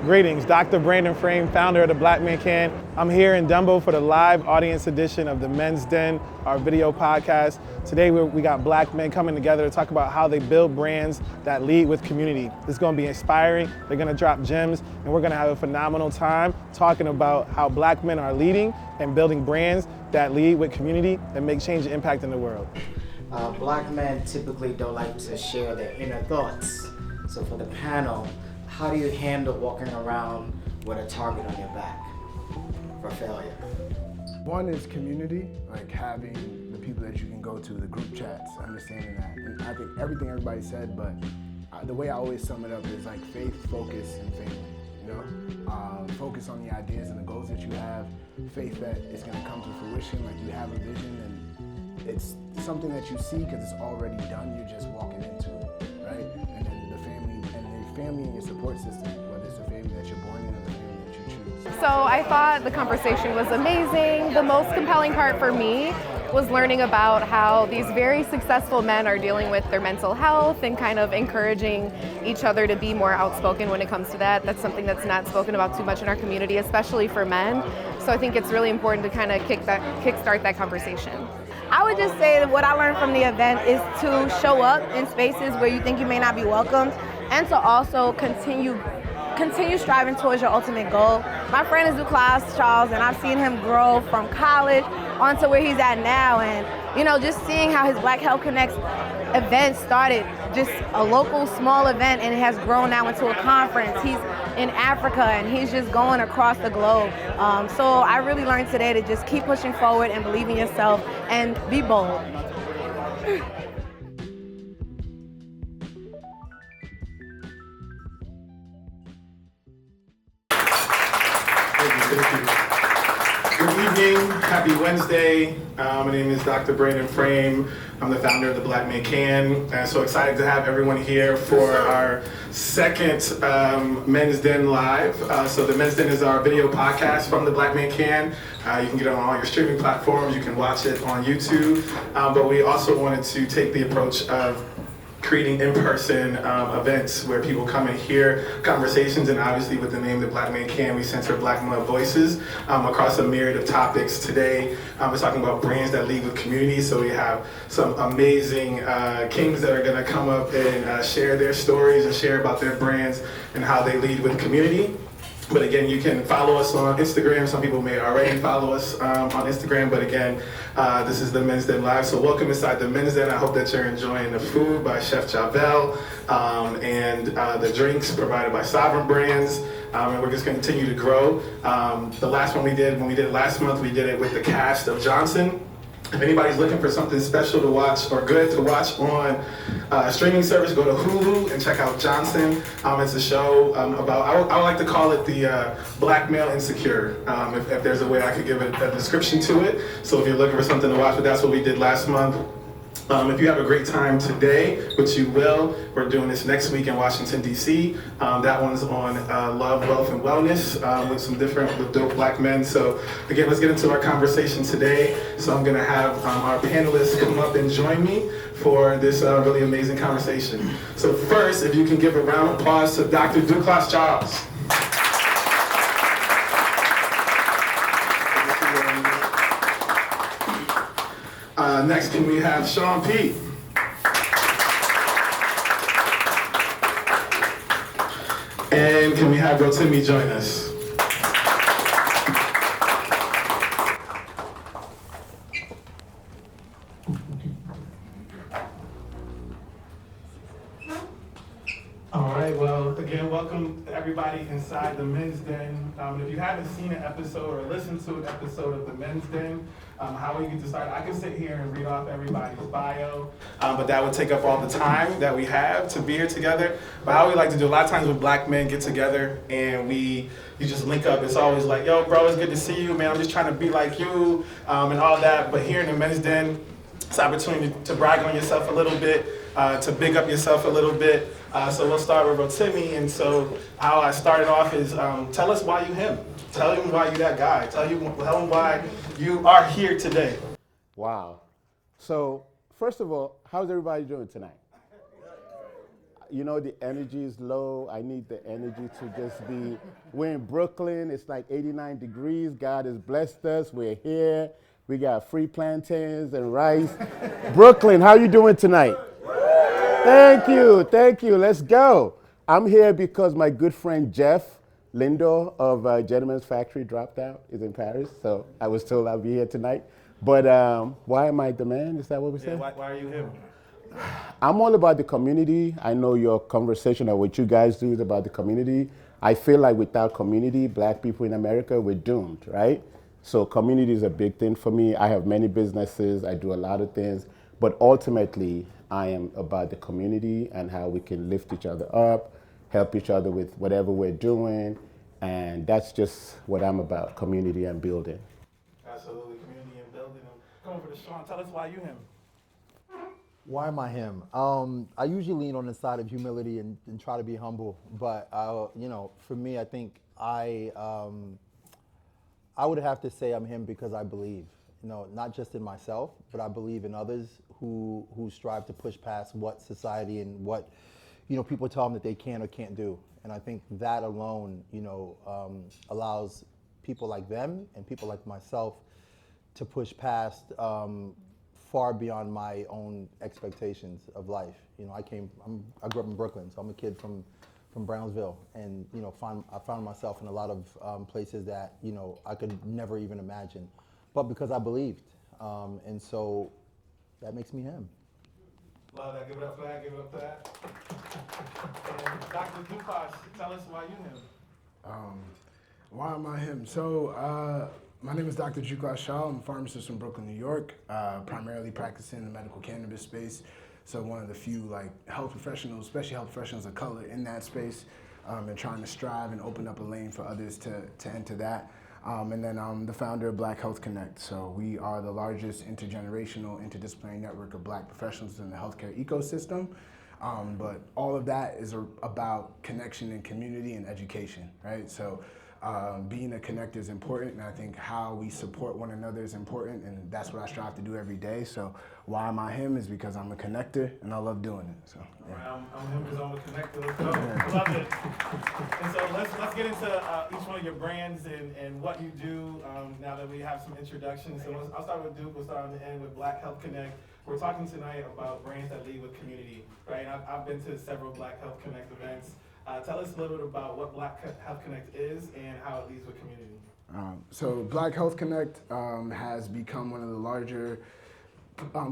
Greetings, Dr. Brandon Frame, founder of TheBlackManCan. I'm here in Dumbo for the live audience edition of the Men's Den, our video podcast. Today we got black men coming together to talk about how they build brands that lead with community. It's going to be inspiring, they're going to drop gems, and we're going to have a phenomenal time talking about how black men are leading and building brands that lead with community and make change and impact in the world. Black men typically don't like to share their inner thoughts. So for the panel, how do you handle walking around with a target on your back for failure? One is community, like having the people that you can go to, the group chats, understanding that. And I think everything everybody said, but the way I always sum it up is like faith, focus, and family. You know, focus on the ideas and the goals that you have. Faith that it's going to come to fruition, like you have a vision and it's something that you see because it's already done. You're just walking into it, right? And then the family and your support system, whether it's the family that you're born in or the family that you choose. So I thought the conversation was amazing. The most compelling part for me was learning about how these very successful men are dealing with their mental health and kind of encouraging each other to be more outspoken when it comes to that. That's something that's not spoken about too much in our community, especially for men. So I think it's really important to kind of kickstart that conversation. I would just say that what I learned from the event is to show up in spaces where you think you may not be welcomed, and to also continue striving towards your ultimate goal. My friend is Dulclas Charles, and I've seen him grow from college onto where he's at now. And you know, just seeing how his Black Health Connects event started, just a local small event, and it has grown now into a conference. He's in Africa, and he's just going across the globe. So I really learned today to just keep pushing forward and believe in yourself and be bold. Good evening, happy Wednesday. My name is Dr. Brandon Frame. I'm the founder of TheBlackManCan. I'm so excited to have everyone here for our second Men's Den Live. So the Men's Den is our video podcast from TheBlackManCan. You can get it on all your streaming platforms. You can watch it on YouTube. But we also wanted to take the approach of creating in-person events where people come and hear conversations, and obviously with the name TheBlackManCan, we center black male voices across a myriad of topics. Today, we're talking about brands that lead with community, so we have some amazing kings that are gonna come up and share their stories and share about their brands and how they lead with community. But again, you can follow us on Instagram. Some people may already follow us on Instagram, but again, this is the Men's Den Live. So welcome inside the Men's Den. I hope that you're enjoying the food by Chef Javel and the drinks provided by Sovereign Brands. And we're just gonna continue to grow. The last one when we did it last month, we did it with the cast of Johnson. If anybody's looking for something special to watch or good to watch on a streaming service, go to Hulu and check out Johnson. It's a show about, I would like to call it the black male insecure, if there's a way I could give it a description to it. So if you're looking for something to watch, but that's what we did last month. If you have a great time today, which you will, we're doing this next week in Washington, D.C. That one's on love, wealth, and wellness with dope black men. So again, let's get into our conversation today. So I'm gonna have our panelists come up and join me for this really amazing conversation. So first, if you can give a round of applause to Dr. Dulclas Charles. Next, can we have Shawn P? And can we have Rotimi join us? All right, well, again, welcome everybody inside the Men's Den. If you haven't seen an episode or listened to an episode of the Men's Den, how we get to start, I can sit here and read off everybody's bio, but that would take up all the time that we have to be here together. But how we like to do, a lot of times when black men get together and you just link up, it's always like, yo, bro, it's good to see you, man, I'm just trying to be like you, and all that. But here in the Men's Den, it's an opportunity to brag on yourself a little bit, to big up yourself a little bit. So we'll start with Rotimi, and so how I started off is, tell us why you him. Tell him why you that guy. Tell him why you are here today. Wow. So, first of all, how's everybody doing tonight? you know, the energy is low. I need the energy to just be. We're in Brooklyn. It's like 89 degrees. God has blessed us. We're here. We got free plantains and rice. Brooklyn, how you doing tonight? Thank you. Thank you. Let's go. I'm here because my good friend Jeff Lindo of Gentleman's Factory dropped out. Is in Paris. So I was told I'll be here tonight. But why am I the man? Is that what we said? Why are you him? I'm all about the community. I know your conversation or what you guys do is about the community. I feel like without community, black people in America, we're doomed, right? So community is a big thing for me. I have many businesses. I do a lot of things. But ultimately, I am about the community and how we can lift each other up, help each other with whatever we're doing. And that's just what I'm about, community and building. Absolutely, community and building. Come over to Shawn. Tell us why you him. Why am I him? I usually lean on the side of humility and try to be humble, but you know, for me, I think I would have to say I'm him because I believe, you know, not just in myself, but I believe in others who strive to push past what society and what, you know, people tell them that they can or can't do, and I think that alone, you know, allows people like them and people like myself to push past. Far beyond my own expectations of life. You know, I grew up in Brooklyn, so I'm a kid from Brownsville, and you know, I found myself in a lot of places that, you know, I could never even imagine, but because I believed, and so that makes me him. Love that. Give it up for that. Give it up for that. And Dr. Dulclas, tell us why you him. Why am I him? So, my name is Dr. Dulclas Charles. I'm a pharmacist from Brooklyn, New York, primarily practicing in the medical cannabis space. So one of the few like health professionals, especially health professionals of color in that space, and trying to strive and open up a lane for others to enter that. And then I'm the founder of Black Health Connect. So we are the largest intergenerational, interdisciplinary network of black professionals in the healthcare ecosystem. But all of that is about connection and community and education, right? So being a connector is important, and I think how we support one another is important, and that's what I strive to do every day. So why am I him is because I'm a connector, and I love doing it. So yeah. I'm him because I'm a connector. Let's go. Love it. And so let's get into each one of your brands and what you do now that we have some introductions. So I'll start with Duke. We'll start on the end with Black Health Connect. We're talking tonight about brands that lead with community, right? And I've been to several Black Health Connect events. Tell us a little bit about what Black Health Connect is and how it leads with community. So Black Health Connect has become one of the larger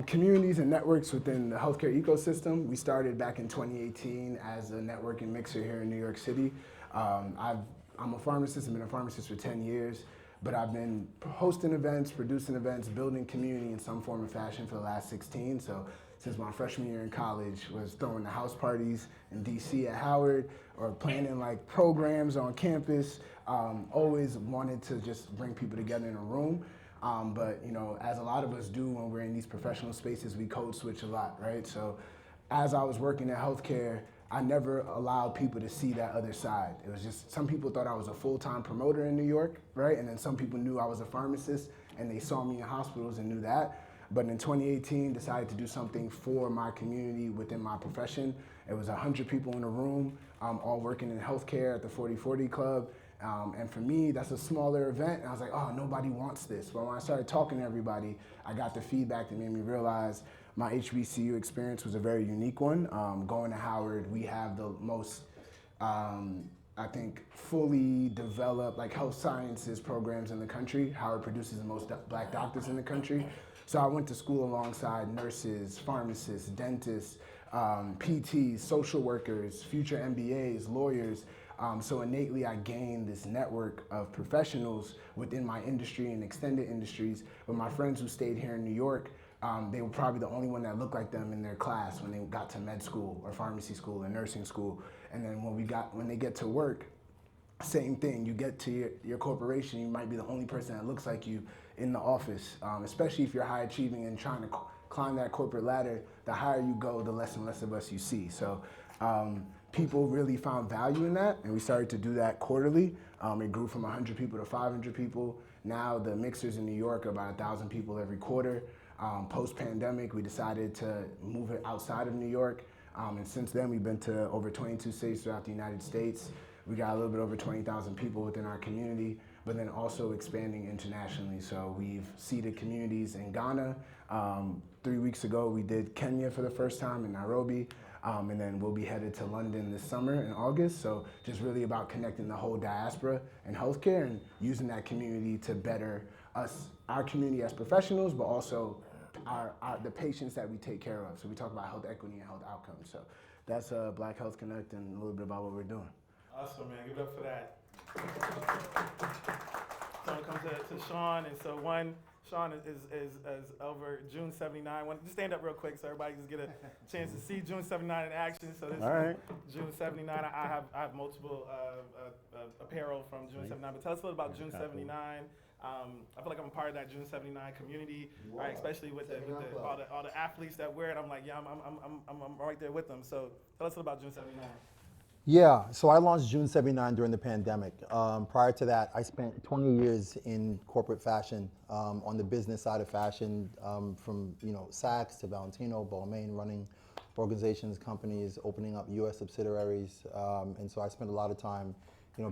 communities and networks within the healthcare ecosystem. We started back in 2018 as a networking mixer here in New York City. I'm a pharmacist. I've been a pharmacist for 10 years, but I've been hosting events, producing events, building community in some form or fashion for the last 16. So since my freshman year in college, was throwing the house parties in DC at Howard or planning like programs on campus. Always wanted to just bring people together in a room. But you know, as a lot of us do when we're in these professional spaces, we code switch a lot, right? So as I was working in healthcare, I never allowed people to see that other side. It was just, some people thought I was a full-time promoter in New York, right? And then some people knew I was a pharmacist and they saw me in hospitals and knew that. But in 2018, decided to do something for my community within my profession. It was 100 people in a room, all working in healthcare at the 40/40 Club. And for me, that's a smaller event. And I was like, oh, nobody wants this. But when I started talking to everybody, I got the feedback that made me realize my HBCU experience was a very unique one. Going to Howard, we have the most, I think, fully developed like health sciences programs in the country. Howard produces the most black doctors in the country. So I went to school alongside nurses, pharmacists, dentists, PTs, social workers, future MBAs, lawyers. So innately I gained this network of professionals within my industry and extended industries. But my friends who stayed here in New York, they were probably the only one that looked like them in their class when they got to med school or pharmacy school or nursing school. And then when they get to work, same thing. You get to your corporation, you might be the only person that looks like you in the office, especially if you're high achieving and trying to climb that corporate ladder. The higher you go, the less and less of us you see. So people really found value in that, and we started to do that quarterly. It grew from 100 people to 500 people. Now the mixers in New York are about 1,000 people every quarter. Post-pandemic, we decided to move it outside of New York. And since then, we've been to over 22 cities throughout the United States. We got a little bit over 20,000 people within our community, but then also expanding internationally. So we've seeded communities in Ghana. 3 weeks ago, we did Kenya for the first time in Nairobi. And then we'll be headed to London this summer in August. So just really about connecting the whole diaspora and healthcare and using that community to better us, our community as professionals, but also the patients that we take care of. So we talk about health equity and health outcomes. So that's Black Health Connect and a little bit about what we're doing. Awesome, man. Give it up for that. So it comes to Shawn, and so Shawn is over June 79. Just stand up real quick so everybody just get a chance to see June 79 in action. So this is June 79. I have multiple apparel from June 79. But tell us a little about June 79. I feel like I'm a part of that June 79 community, right? Especially with all the athletes that wear it. I'm like, yeah, I'm right there with them. So tell us a little about June 79. Yeah, so I launched June 79 during the pandemic. Prior to that, I spent 20 years in corporate fashion, on the business side of fashion, from Saks to Valentino, Balmain, running organizations, companies, opening up U.S. subsidiaries, and so I spent a lot of time,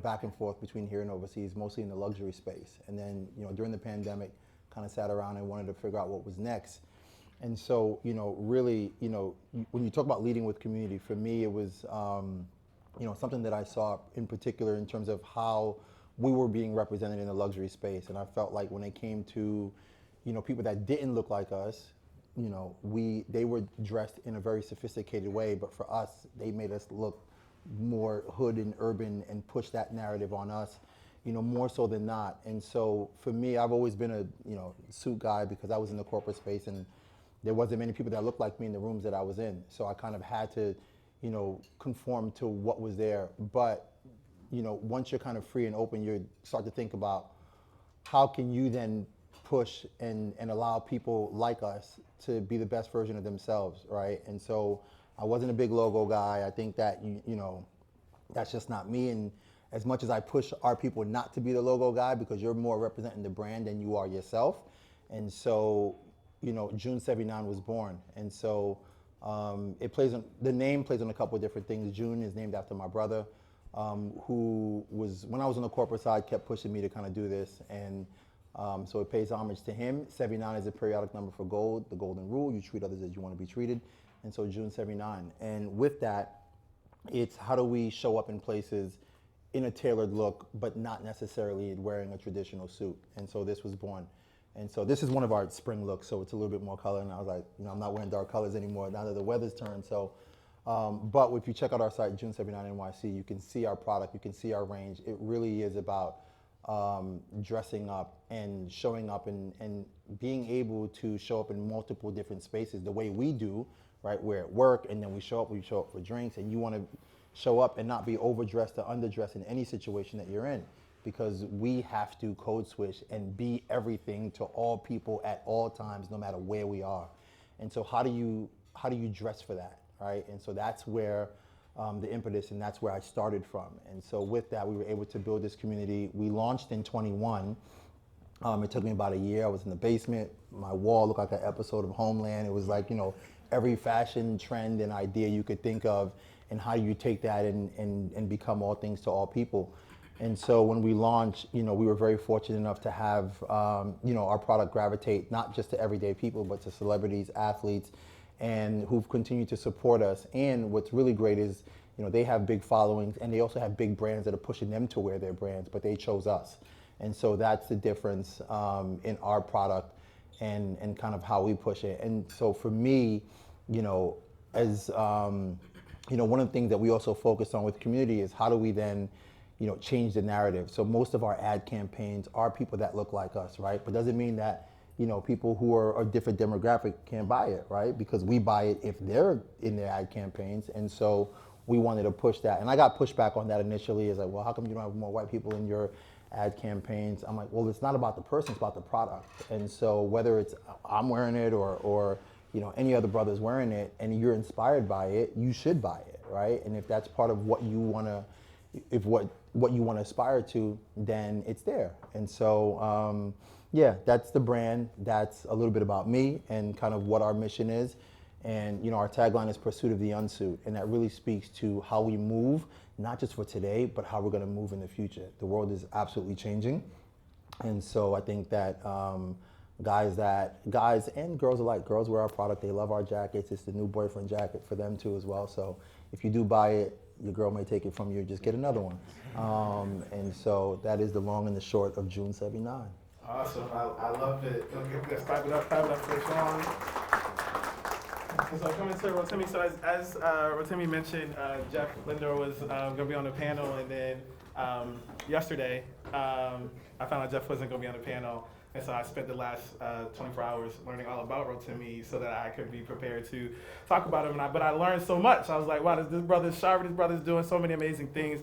back and forth between here and overseas, mostly in the luxury space. And then, during the pandemic, kind of sat around and wanted to figure out what was next. And so, really, when you talk about leading with community, for me, it was something that I saw in particular in terms of how we were being represented in the luxury space. And I felt like when it came to, people that didn't look like us, they were dressed in a very sophisticated way, but for us, they made us look more hood and urban and push that narrative on us, more so than not. And so for me, I've always been a, suit guy because I was in the corporate space and there wasn't many people that looked like me in the rooms that I was in. So I kind of had to, conform to what was there. But, once you're kind of free and open, you start to think about how can you then push and allow people like us to be the best version of themselves, right? And so I wasn't a big logo guy. I think that, that's just not me. And as much as I push our people not to be the logo guy because you're more representing the brand than you are yourself. And so, June 79 was born. And so, the name plays on a couple of different things. June is named after my brother, who was, when I was on the corporate side, kept pushing me to kind of do this. And so it pays homage to him. 79 is a periodic number for gold, the golden rule. You treat others as you want to be treated. And so June 79. And with that, it's how do we show up in places in a tailored look, but not necessarily wearing a traditional suit. And so this was born. And so this is one of our spring looks, so it's a little bit more color. And I was like, I'm not wearing dark colors anymore now that the weather's turned. So, but if you check out our site, June 79 NYC, you can see our product, you can see our range. It really is about dressing up and showing up and being able to show up in multiple different spaces the way we do, right? We're at work and then we show up for drinks, and you want to show up and not be overdressed or underdressed in any situation that you're in, because we have to code switch and be everything to all people at all times, no matter where we are. And so how do you dress for that, right? And so that's where the impetus, and that's where I started from. And so with that, we were able to build this community. We launched in 21. It took me about a year. I was in the basement. My wall looked like an episode of Homeland. It was like, every fashion trend and idea you could think of, and how do you take that and become all things to all people. And so when we launched, we were very fortunate enough to have, our product gravitate not just to everyday people, but to celebrities, athletes, and who've continued to support us. And what's really great is, they have big followings, and they also have big brands that are pushing them to wear their brands, but they chose us. And so that's the difference in our product and kind of how we push it. And so for me, as one of the things that we also focus on with community is how do we then change the narrative. So most of our ad campaigns are people that look like us, right? But doesn't mean that, people who are a different demographic can't buy it, right? Because we buy it if they're in their ad campaigns. And so we wanted to push that. And I got pushback on that initially. It's like, well, how come you don't have more white people in your ad campaigns? I'm like, well, it's not about the person, it's about the product. And so whether it's I'm wearing it or any other brothers wearing it and you're inspired by it, you should buy it, right? And if that's part of what you want to, what you want to aspire to, then it's there. And so, that's the brand. That's a little bit about me and kind of what our mission is. And our tagline is Pursuit of the Unsuit, and that really speaks to how we move, not just for today, but how we're going to move in the future. The world is absolutely changing, and so I think that guys and girls alike, girls wear our product, they love our jackets. It's the new boyfriend jacket for them too as well. So if you do buy it, your girl may take it from you, just get another one. And so that is the long and the short of June 79. Awesome. I love it. Let's clap it up for Shawn. So coming to Rotimi, so as Rotimi mentioned, Jeff Linder was going to be on the panel, and then yesterday I found out Jeff wasn't going to be on the panel, and so I spent the last 24 hours learning all about Rotimi so that I could be prepared to talk about him. But I learned so much. I was like, wow, this brother's sharp, this brother's doing so many amazing things.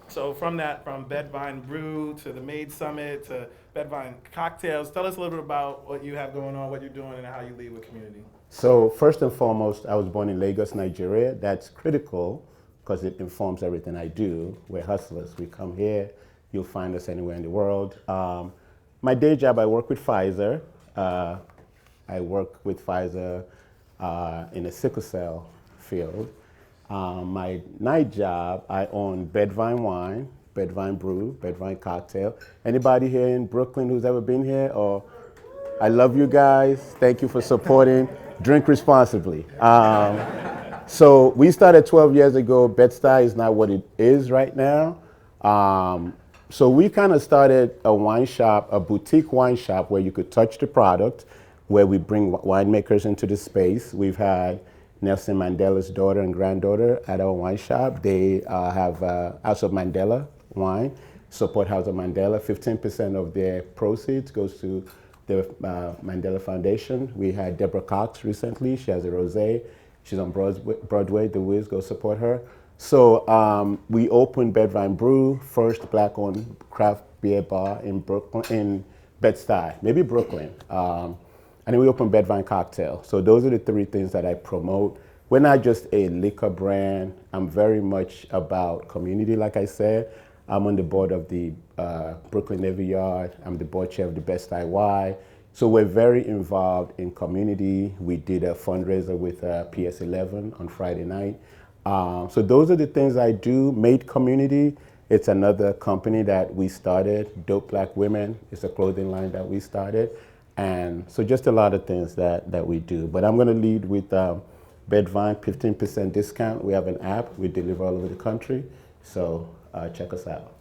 So from Bed-Vyne Brew to the Maid Summit to Bed-Vyne Cocktails, tell us a little bit about what you have going on, what you're doing, and how you lead with community. So first and foremost, I was born in Lagos, Nigeria. That's critical because it informs everything I do. We're hustlers. We come here. You'll find us anywhere in the world. My day job, I work with Pfizer. I work with Pfizer in the sickle cell field. My night job, I own Bed-Vyne Wine, Bed-Vyne Brew, Bed-Vyne Cocktail. Anybody here in Brooklyn who's ever been here? Or I love you guys. Thank you for supporting. Drink responsibly. So we started 12 years ago. Bed-Stuy is not what it is right now. So we kind of started a wine shop, a boutique wine shop where you could touch the product, where we bring winemakers into the space. We've had Nelson Mandela's daughter and granddaughter at our wine shop. They have House of Mandela wine, support House of Mandela. 15% of their proceeds goes to the Mandela Foundation. We had Deborah Cox recently. She has a rosé. She's on Broadway. The Wiz, go support her. So we opened Bed-Vyne Brew, first black-owned craft beer bar in Brooklyn, in Bed-Stuy, maybe Brooklyn. And then we opened Bed-Vyne Cocktail. So those are the three things that I promote. We're not just a liquor brand. I'm very much about community, like I said. I'm on the board of the Brooklyn Navy Yard. I'm the board chair of the Bed-Stuy Y. So we're very involved in community. We did a fundraiser with PS11 on Friday night. So those are the things I do. Made Community, it's another company that we started. Dope Black Women, it's a clothing line that we started. And so just a lot of things that we do. But I'm gonna lead with Bed-Vyne, 15% discount. We have an app, we deliver all over the country. So check us out.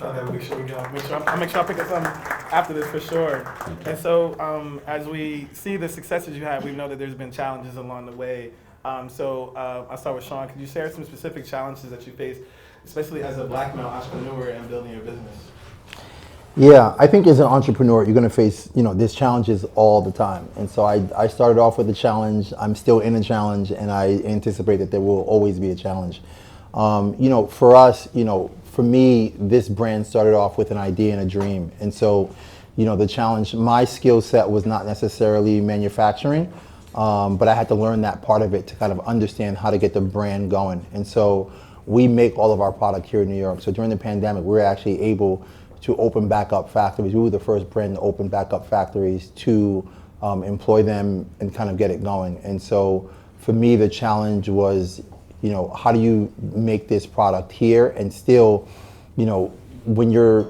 I'll make sure I pick up some after this for sure. And so as we see the successes you have, we know that there's been challenges along the way. I'll start with Shawn. Could you share some specific challenges that you face, especially as a black male entrepreneur and building your business? Yeah, I think as an entrepreneur, you're going to face, there's challenges all the time. And so I started off with a challenge. I'm still in a challenge, and I anticipate that there will always be a challenge. For us, for me, this brand started off with an idea and a dream. And so, the challenge, my skill set was not necessarily manufacturing, but I had to learn that part of it to kind of understand how to get the brand going. And so we make all of our product here in New York. So during the pandemic, we were actually able to open back up factories. We were the first brand to open back up factories to employ them and kind of get it going. And so for me, the challenge was, how do you make this product here and still, when you're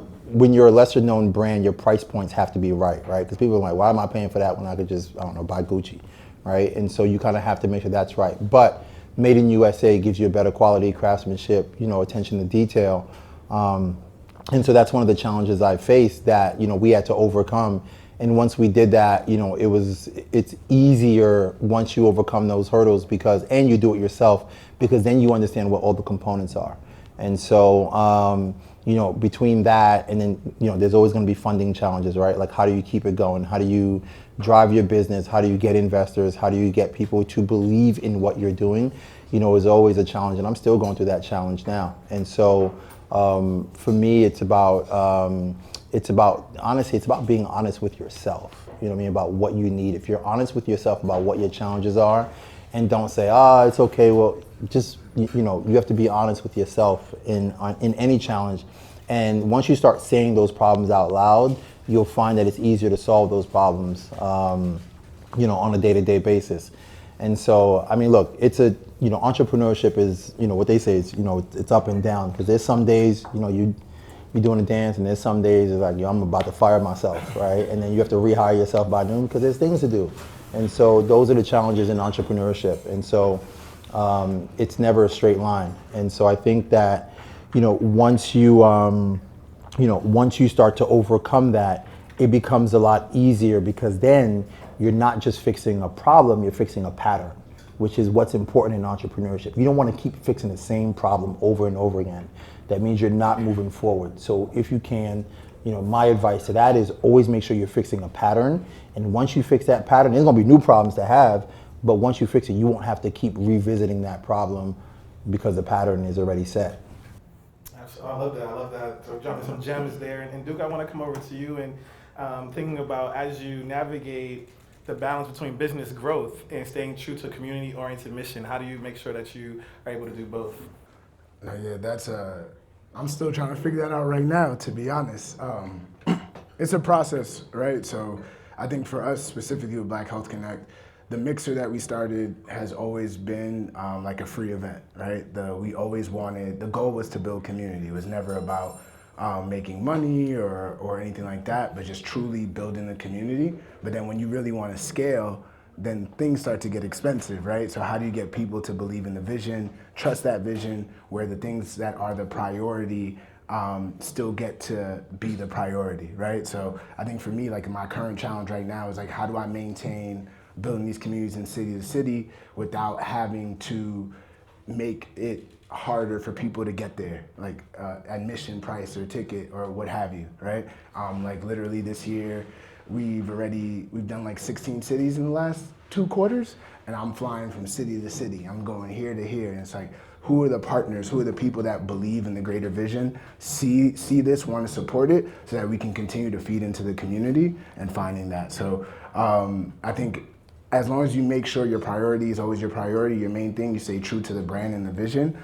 a lesser known brand, your price points have to be right? Because people are like, why am I paying for that when I could just, buy Gucci, right? And so you kind of have to make sure that's right. But made in USA gives you a better quality craftsmanship, attention to detail. And so that's one of the challenges I faced that, we had to overcome. And once we did that, it's easier once you overcome those hurdles and you do it yourself, because then you understand what all the components are. And so, between that and then, there's always going to be funding challenges, right? Like, how do you keep it going? How do you drive your business? How do you get investors? How do you get people to believe in what you're doing? Is always a challenge, and I'm still going through that challenge now. And so, for me, it's about honestly, it's about being honest with yourself. About what you need. If you're honest with yourself about what your challenges are, and don't say, it's okay. Well, just you have to be honest with yourself in any challenge. And once you start saying those problems out loud, you'll find that it's easier to solve those problems, on a day-to-day basis. And so, I mean, look, it's a, entrepreneurship is, what they say is, it's up and down. Because there's some days, you're doing a dance, and there's some days it's like, I'm about to fire myself, right? And then you have to rehire yourself by noon because there's things to do. And so those are the challenges in entrepreneurship. And so it's never a straight line. And so I think that, once you start to overcome that, it becomes a lot easier, because then you're not just fixing a problem, you're fixing a pattern, which is what's important in entrepreneurship. You don't want to keep fixing the same problem over and over again. That means you're not moving forward. So if you can, my advice to that is always make sure you're fixing a pattern. And once you fix that pattern, there's gonna be new problems to have, but once you fix it, you won't have to keep revisiting that problem because the pattern is already set. I love that. So dropping some gems there. And Duke, I want to come over to you and thinking about, as you navigate the balance between business growth and staying true to community-oriented mission, how do you make sure that you are able to do both? Yeah, I'm still trying to figure that out right now, to be honest. It's a process, right? So I think for us, specifically with Black Health Connect, the mixer that we started has always been like a free event, right? The goal was to build community. It was never about making money or anything like that, but just truly building the community. But then when you really want to scale, then things start to get expensive, right? So how do you get people to believe in the vision, trust that vision, where the things that are the priority still get to be the priority, right? So I think for me, like my current challenge right now is like, how do I maintain building these communities in city to city without having to make it harder for people to get there, like admission price or ticket or what have you, right? Like literally this year, we've done like 16 cities in the last 2 quarters, and I'm flying from city to city. I'm going here to here, and it's like, who are the partners? Who are the people that believe in the greater vision, see this, want to support it, so that we can continue to feed into the community and finding that. So I think as long as you make sure your priority is always your priority, your main thing, you stay true to the brand and the vision,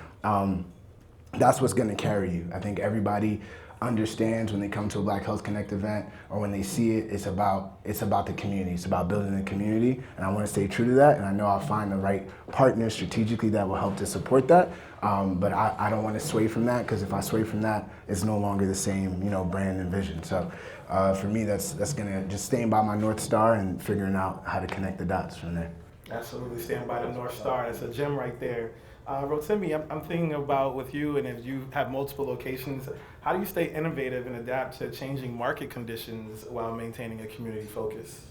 that's what's going to carry you. I think everybody understands when they come to a Black Health Connect event or when they see it, it's about the community. It's about building the community, and I want to stay true to that. And I know I'll find the right partners strategically that will help to support that. But I don't want to sway from that, because if I sway from that, it's no longer the same, brand and vision. So for me, that's gonna just staying by my North Star and figuring out how to connect the dots from there. Absolutely, stand by the North Star. That's a gem right there. Rotimi, I'm thinking about with you, and if you have multiple locations, how do you stay innovative and adapt to changing market conditions while maintaining a community focus?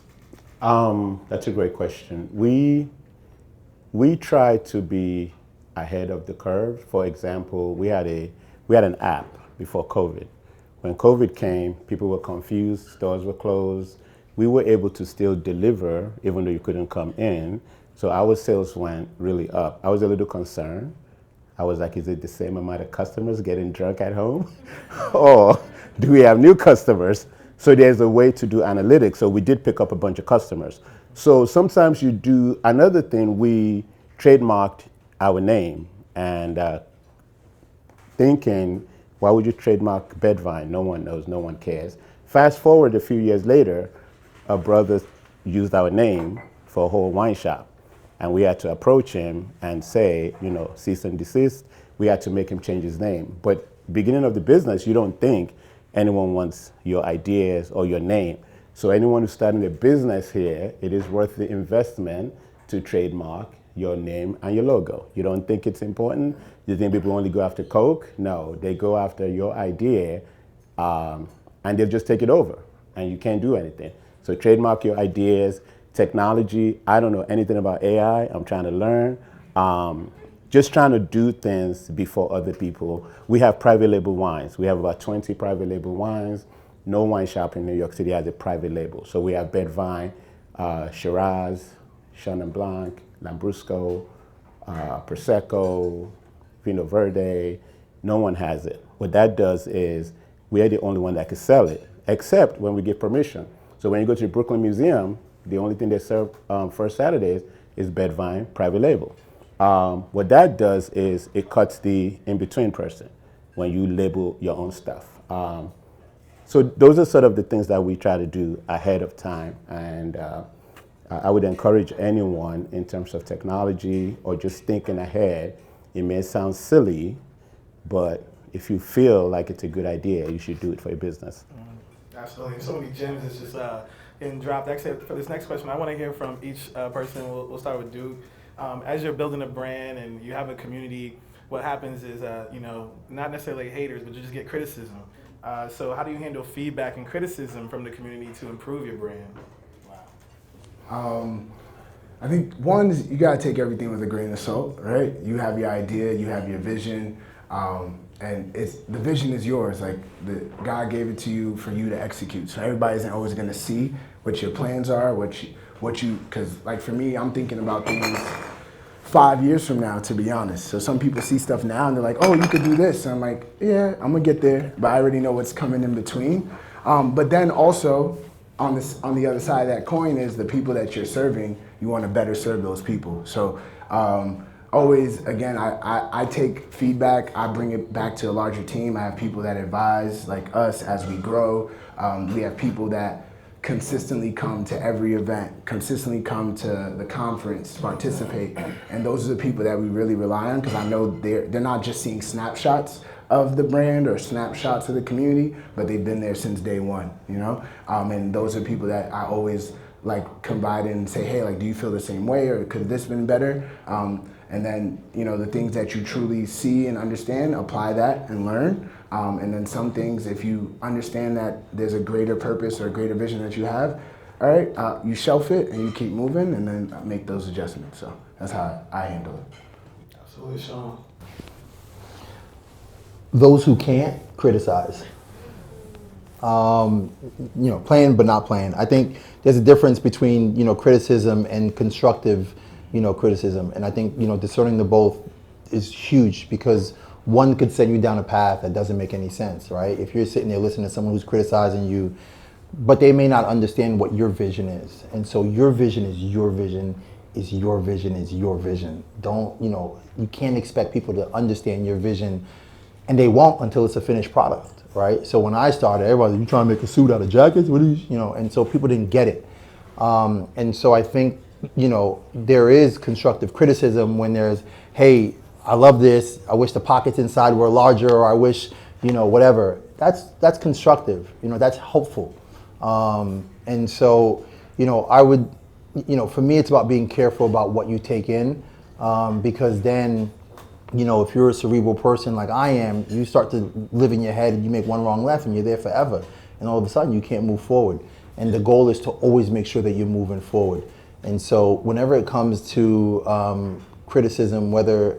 That's a great question. We try to be ahead of the curve. For example, we had an app before COVID. When COVID came, people were confused, stores were closed. We were able to still deliver even though you couldn't come in. So our sales went really up. I was a little concerned. I was like, is it the same amount of customers getting drunk at home? Or do we have new customers? So there's a way to do analytics. So we did pick up a bunch of customers. So sometimes you do another thing. We trademarked our name, and thinking, why would you trademark Bed-Vyne? No one knows, no one cares. Fast forward a few years later, a brother used our name for a whole wine shop. And we had to approach him and say, cease and desist. We had to make him change his name. But beginning of the business, you don't think anyone wants your ideas or your name. So anyone who's starting a business here, it is worth the investment to trademark your name and your logo. You don't think it's important? You think people only go after Coke? No, they go after your idea, and they'll just take it over, and you can't do anything. So trademark your ideas. Technology, I don't know anything about AI. I'm trying to learn. Just trying to do things before other people. We have private label wines. We have about 20 private label wines. No wine shop in New York City has a private label. So we have Bed-Vyne, Shiraz, Chenin Blanc, Lambrusco, Prosecco, Vino Verde. No one has it. What that does is we are the only one that can sell it, except when we give permission. So when you go to the Brooklyn Museum, the only thing they serve first Saturdays is Bed-Vyne private label. What that does is it cuts the in-between person when you label your own stuff. So those are sort of the things that we try to do ahead of time, and I would encourage anyone in terms of technology or just thinking ahead. It may sound silly, but if you feel like it's a good idea, you should do it for your business. Absolutely. So many gems is just getting dropped. Actually, for this next question, I want to hear from each person. We'll start with Duke. As you're building a brand and you have a community, what happens is, not necessarily haters, but you just get criticism. So how do you handle feedback and criticism from the community to improve your brand? I think one is you gotta take everything with a grain of salt, right? You have your idea, you have your vision, and the vision is yours. Like God gave it to you for you to execute. So everybody isn't always gonna see what your plans are, because like for me, I'm thinking about things 5 years from now, to be honest. So some people see stuff now and they're like, oh, you could do this. And I'm like, yeah, I'm gonna get there, but I already know what's coming in between. But then also, on the other side of that coin is the people that you're serving, you want to better serve those people. So always, again, I take feedback, I bring it back to a larger team. I have people that advise, like us, as we grow. We have people that consistently come to every event, consistently come to the conference, participate. And those are the people that we really rely on, because I know they're not just seeing snapshots of the brand or snapshots of the community, but they've been there since day one, And those are people that I always like confide in and say, hey, like, do you feel the same way, or could this been better? And then, the things that you truly see and understand, apply that and learn. And then some things, if you understand that there's a greater purpose or a greater vision that you have, all right, you shelf it and you keep moving and then make those adjustments. So that's how I handle it. Absolutely, Shawn. Those who can't criticize. Playing but not playing. I think there's a difference between, criticism and constructive, criticism. And I think, discerning the both is huge, because one could send you down a path that doesn't make any sense, right? If you're sitting there listening to someone who's criticizing you, but they may not understand what your vision is. And so your vision is your vision, is your vision, is your vision. You can't expect people to understand your vision, and they won't until it's a finished product, right? So when I started, everybody was, you trying to make a suit out of jackets? What are you, and so people didn't get it. And so I think, there is constructive criticism when there's, hey, I love this, I wish the pockets inside were larger, or I wish, whatever. That's constructive, that's helpful. And so, I would, for me, it's about being careful about what you take in, because then, if you're a cerebral person like I am, you start to live in your head and you make one wrong left and you're there forever. And all of a sudden you can't move forward. And the goal is to always make sure that you're moving forward. And so whenever it comes to criticism, whether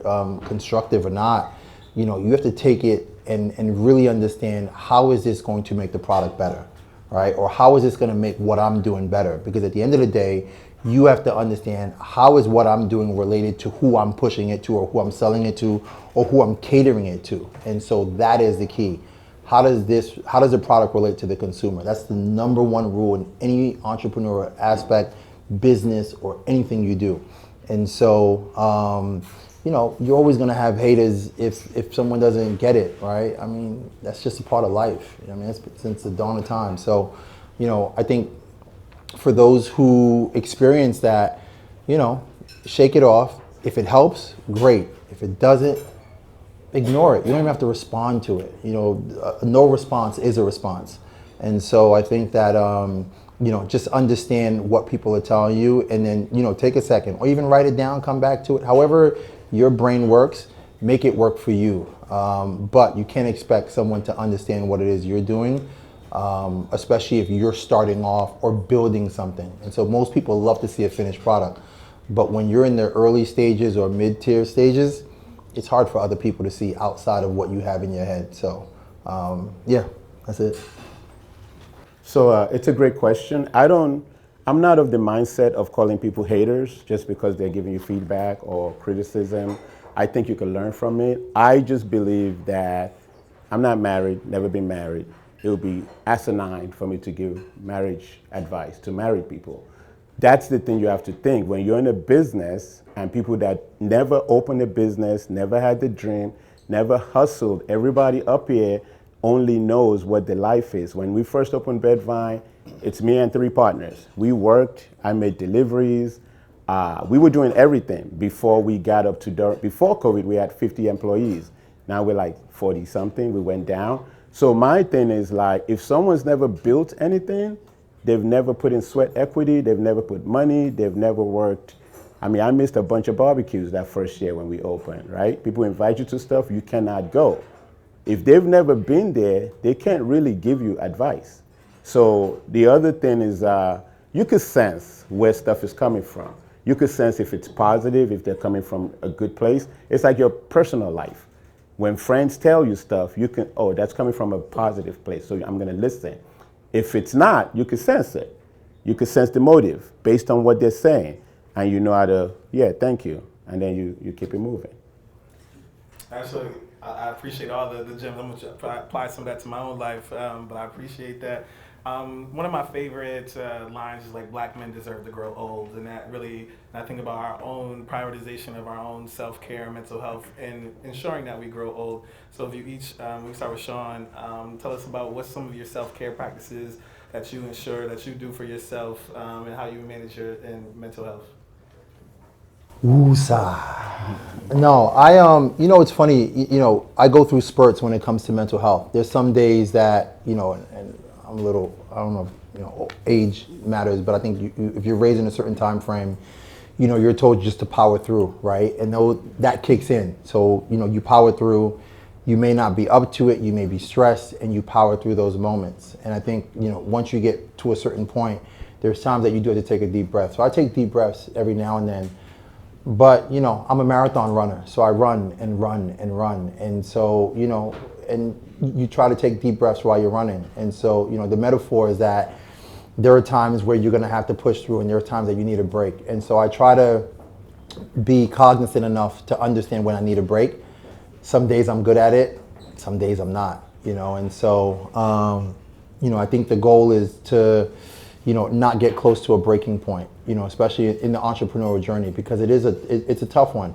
constructive or not, you have to take it and really understand, how is this going to make the product better, right? Or how is this going to make what I'm doing better? Because at the end of the day, you have to understand, how is what I'm doing related to who I'm pushing it to, or who I'm selling it to, or who I'm catering it to. And so that is the key. How does the product relate to the consumer? That's the number one rule in any entrepreneurial aspect, business, or anything you do. And so, you're always going to have haters if someone doesn't get it, right? I mean, that's just a part of life. It's since the dawn of time. So, I think for those who experience that, shake it off. If it helps, great. If it doesn't, ignore it. You don't even have to respond to it. No response is a response. And so I think that, just understand what people are telling you, and then, take a second, or even write it down, come back to it. However your brain works, make it work for you. But you can't expect someone to understand what it is you're doing, especially if you're starting off or building something. And so most people love to see a finished product. But when you're in the early stages or mid-tier stages, it's hard for other people to see outside of what you have in your head. So, yeah, that's it. So it's a great question. I'm not of the mindset of calling people haters just because they're giving you feedback or criticism. I think you can learn from it. I just believe that I'm not married, never been married. It would be asinine for me to give marriage advice to married people. That's the thing you have to think. When you're in a business, and people that never opened a business, never had the dream, never hustled, everybody up here only knows what the life is. When we first opened Bed-Vyne, It's me and 3 partners. We worked, I made deliveries. We were doing everything before we got up to, before COVID, we had 50 employees. Now we're like 40 something, we went down. So my thing is like, if someone's never built anything, they've never put in sweat equity, they've never put money, they've never worked. I mean, I missed a bunch of barbecues that first year when we opened, right? People invite you to stuff, you cannot go. If they've never been there, they can't really give you advice. So the other thing is you could sense where stuff is coming from. You could sense if it's positive, if they're coming from a good place. It's like your personal life. When friends tell you stuff, you can, oh, that's coming from a positive place, so I'm gonna listen. If it's not, you can sense it. You can sense the motive based on what they're saying. And you know how to, yeah, thank you. And then you keep it moving. Actually, I appreciate all the gems. I'm gonna apply some of that to my own life, but I appreciate that. One of my favorite lines is like, Black men deserve to grow old, and that really, I think about our own prioritization of our own self-care, mental health, and ensuring that we grow old. So if you each, we start with Shawn, tell us about what's some of your self-care practices that you ensure, that you do for yourself, and how you manage your mental health. Woosah. No, you know, it's funny, you know, I go through spurts when it comes to mental health. There's some days that, you know, and I'm a little, I don't know, you know, age matters, but I think if you're raised in a certain time frame, you know, you're told just to power through, right? And that kicks in. So, you know, you power through, you may not be up to it, you may be stressed, and you power through those moments. And I think, you know, once you get to a certain point, there's times that you do have to take a deep breath. So I take deep breaths every now and then. But, you know, I'm a marathon runner, so I run and run and run. And so, you know, and you try to take deep breaths while you're running. And so, you know, the metaphor is that there are times where you're going to have to push through, and there are times that you need a break. And so I try to be cognizant enough to understand when I need a break. Some days I'm good at it, some days I'm not, you know. And so, you know, I think the goal is to, you know, not get close to a breaking point, you know, especially in the entrepreneurial journey, because it's a tough one,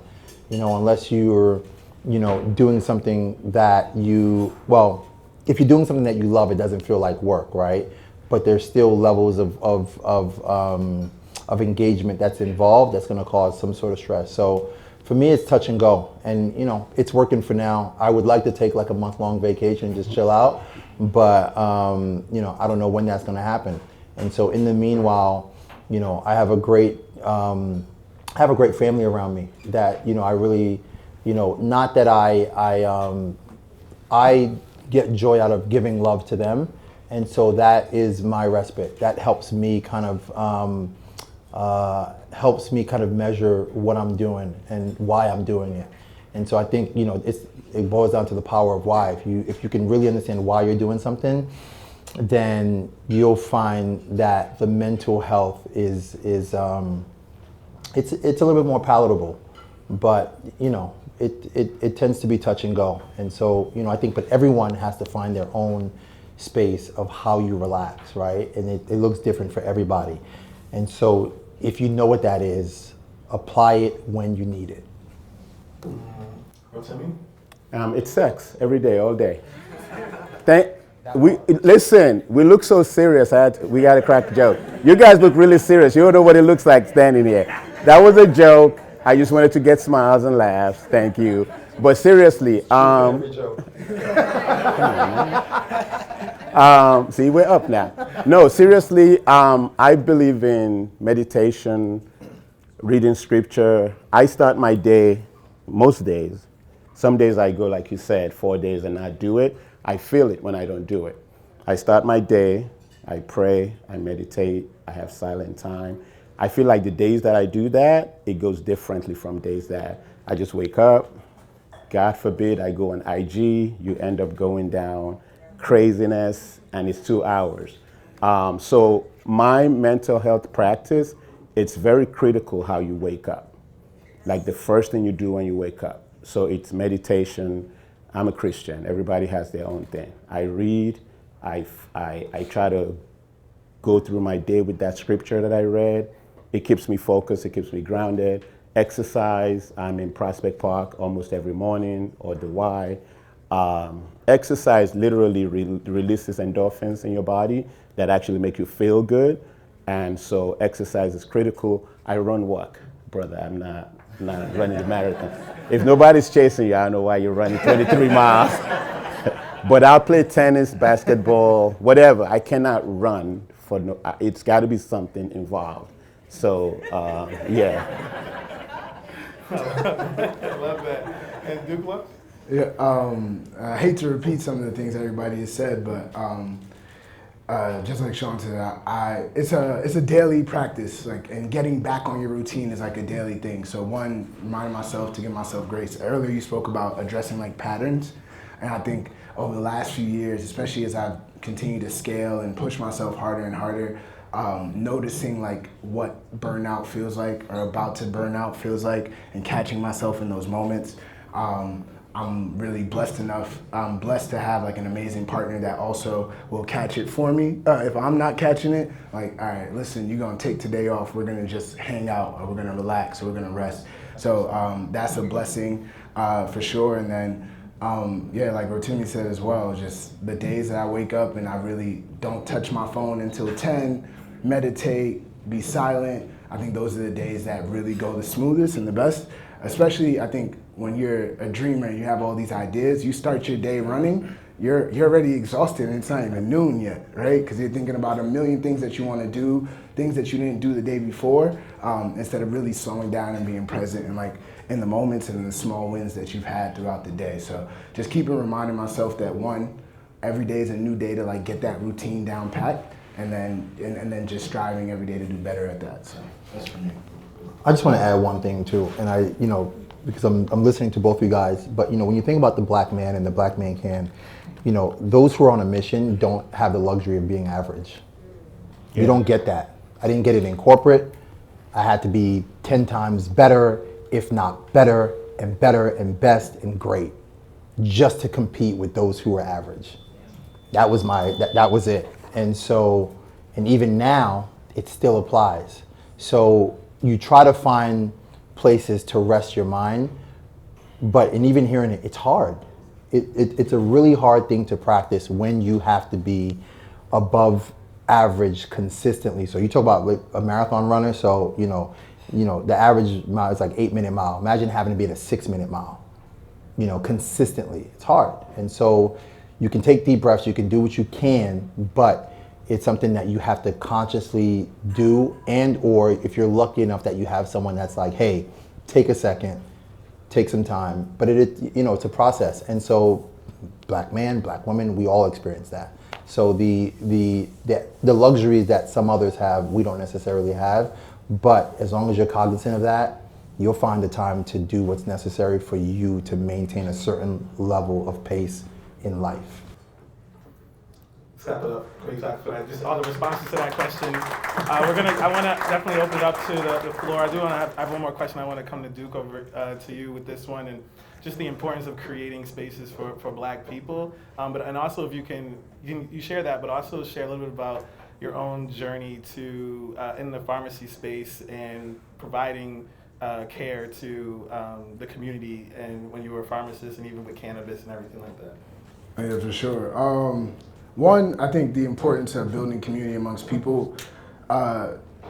you know, unless you're, you know, doing something that if you're doing something that you love, it doesn't feel like work, right? But there's still levels of engagement that's involved that's going to cause some sort of stress. So for me, it's touch and go, and, you know, it's working for now. I would like to take like a month-long vacation, just chill out, but, you know, I don't know when that's going to happen. And so in the meanwhile, you know, I have a great family around me that, you know, I really, you know, not that I get joy out of giving love to them. And so that is my respite. That helps me kind of measure what I'm doing and why I'm doing it. And so I think, you know, it boils down to the power of why. If you can really understand why you're doing something, then you'll find that the mental health is it's a little bit more palatable, but, you know, it tends to be touch and go. And so, you know, I think, but everyone has to find their own space of how you relax, right? And it looks different for everybody. And so if you know what that is, apply it when you need it. Rotimi? It's sex every day, all day. Listen, we look so serious. We got to crack a joke. You guys look really serious. You don't know what it looks like standing here. That was a joke. I just wanted to get smiles and laughs. Thank you. But seriously, see, we're up now. No, seriously, I believe in meditation, reading scripture. I start my day, most days. Some days I go, like you said, 4 days and not do it. I feel it when I don't do it. I start my day, I pray, I meditate, I have silent time. I feel like the days that I do that, it goes differently from days that I just wake up, God forbid I go on IG, you end up going down craziness, and it's 2 hours. So my mental health practice, it's very critical how you wake up. Like the first thing you do when you wake up. So it's meditation. I'm a Christian. Everybody has their own thing. I read. I try to go through my day with that scripture that I read. It keeps me focused. It keeps me grounded. Exercise. I'm in Prospect Park almost every morning, or the Y. Exercise literally releases endorphins in your body that actually make you feel good. And so exercise is critical. I run walk, brother. I'm not running the marathon. If nobody's chasing you, I don't know why you're running 23 miles. But I'll play tennis, basketball, whatever. I cannot run for no, it's got to be something involved. So, yeah. I love that. And Dulclas? Yeah, I hate to repeat some of the things everybody has said, but just like Shawn said, it's a daily practice, like, and getting back on your routine is like a daily thing. So one, reminding myself to give myself grace. Earlier you spoke about addressing like patterns, and I think over the last few years, especially as I've continued to scale and push myself harder and harder, noticing like what burnout feels like or about to burn out feels like, and catching myself in those moments. I'm really blessed enough. I'm blessed to have like an amazing partner that also will catch it for me. If I'm not catching it, like, all right, listen, you're gonna take today off. We're gonna just hang out, or we're gonna relax, or we're gonna rest. So that's a blessing for sure. And then, yeah, like Rotimi said as well, just the days that I wake up and I really don't touch my phone until 10, meditate, be silent. I think those are the days that really go the smoothest and the best. Especially, I think, when you're a dreamer and you have all these ideas, you start your day running, you're already exhausted and it's not even noon yet, right? Because you're thinking about a million things that you want to do, things that you didn't do the day before, instead of really slowing down and being present and like in the moments and in the small wins that you've had throughout the day. So just keep reminding myself that one, every day is a new day to like get that routine down packed, and then just striving every day to do better at that. So that's for me. I just want to add one thing too, and because I'm listening to both of you guys, but when you think about the black man and the black man can, those who are on a mission don't have the luxury of being average. Yeah. You don't get that. I didn't get it in corporate. I had to be 10 times better, if not better and best and great, just to compete with those who were average. That was that was it. And so, and even now, it still applies. So you try to find places to rest your mind, and even hearing it, it's hard. It's a really hard thing to practice when you have to be above average consistently. So you talk about like a marathon runner, so the average mile is like 8-minute mile. Imagine having to be at a 6-minute mile, consistently. It's hard. And so you can take deep breaths, you can do what you can, but it's something that you have to consciously do, and or if you're lucky enough that you have someone that's like, hey, take a second, take some time. But it's a process. And so black man, black woman, we all experience that. So the luxuries that some others have, we don't necessarily have. But as long as you're cognizant of that, you'll find the time to do what's necessary for you to maintain a certain level of pace in life. Step it up. Great talk for that. Just all the responses to that question. I want to definitely open it up to the floor. I have one more question. I want to come to Duke over to you with this one, and just the importance of creating spaces for Black people. And also if you can share that, but also share a little bit about your own journey to in the pharmacy space and providing care to the community, and when you were a pharmacist, and even with cannabis and everything like that. Yeah, for sure. One, I think the importance of building community amongst people.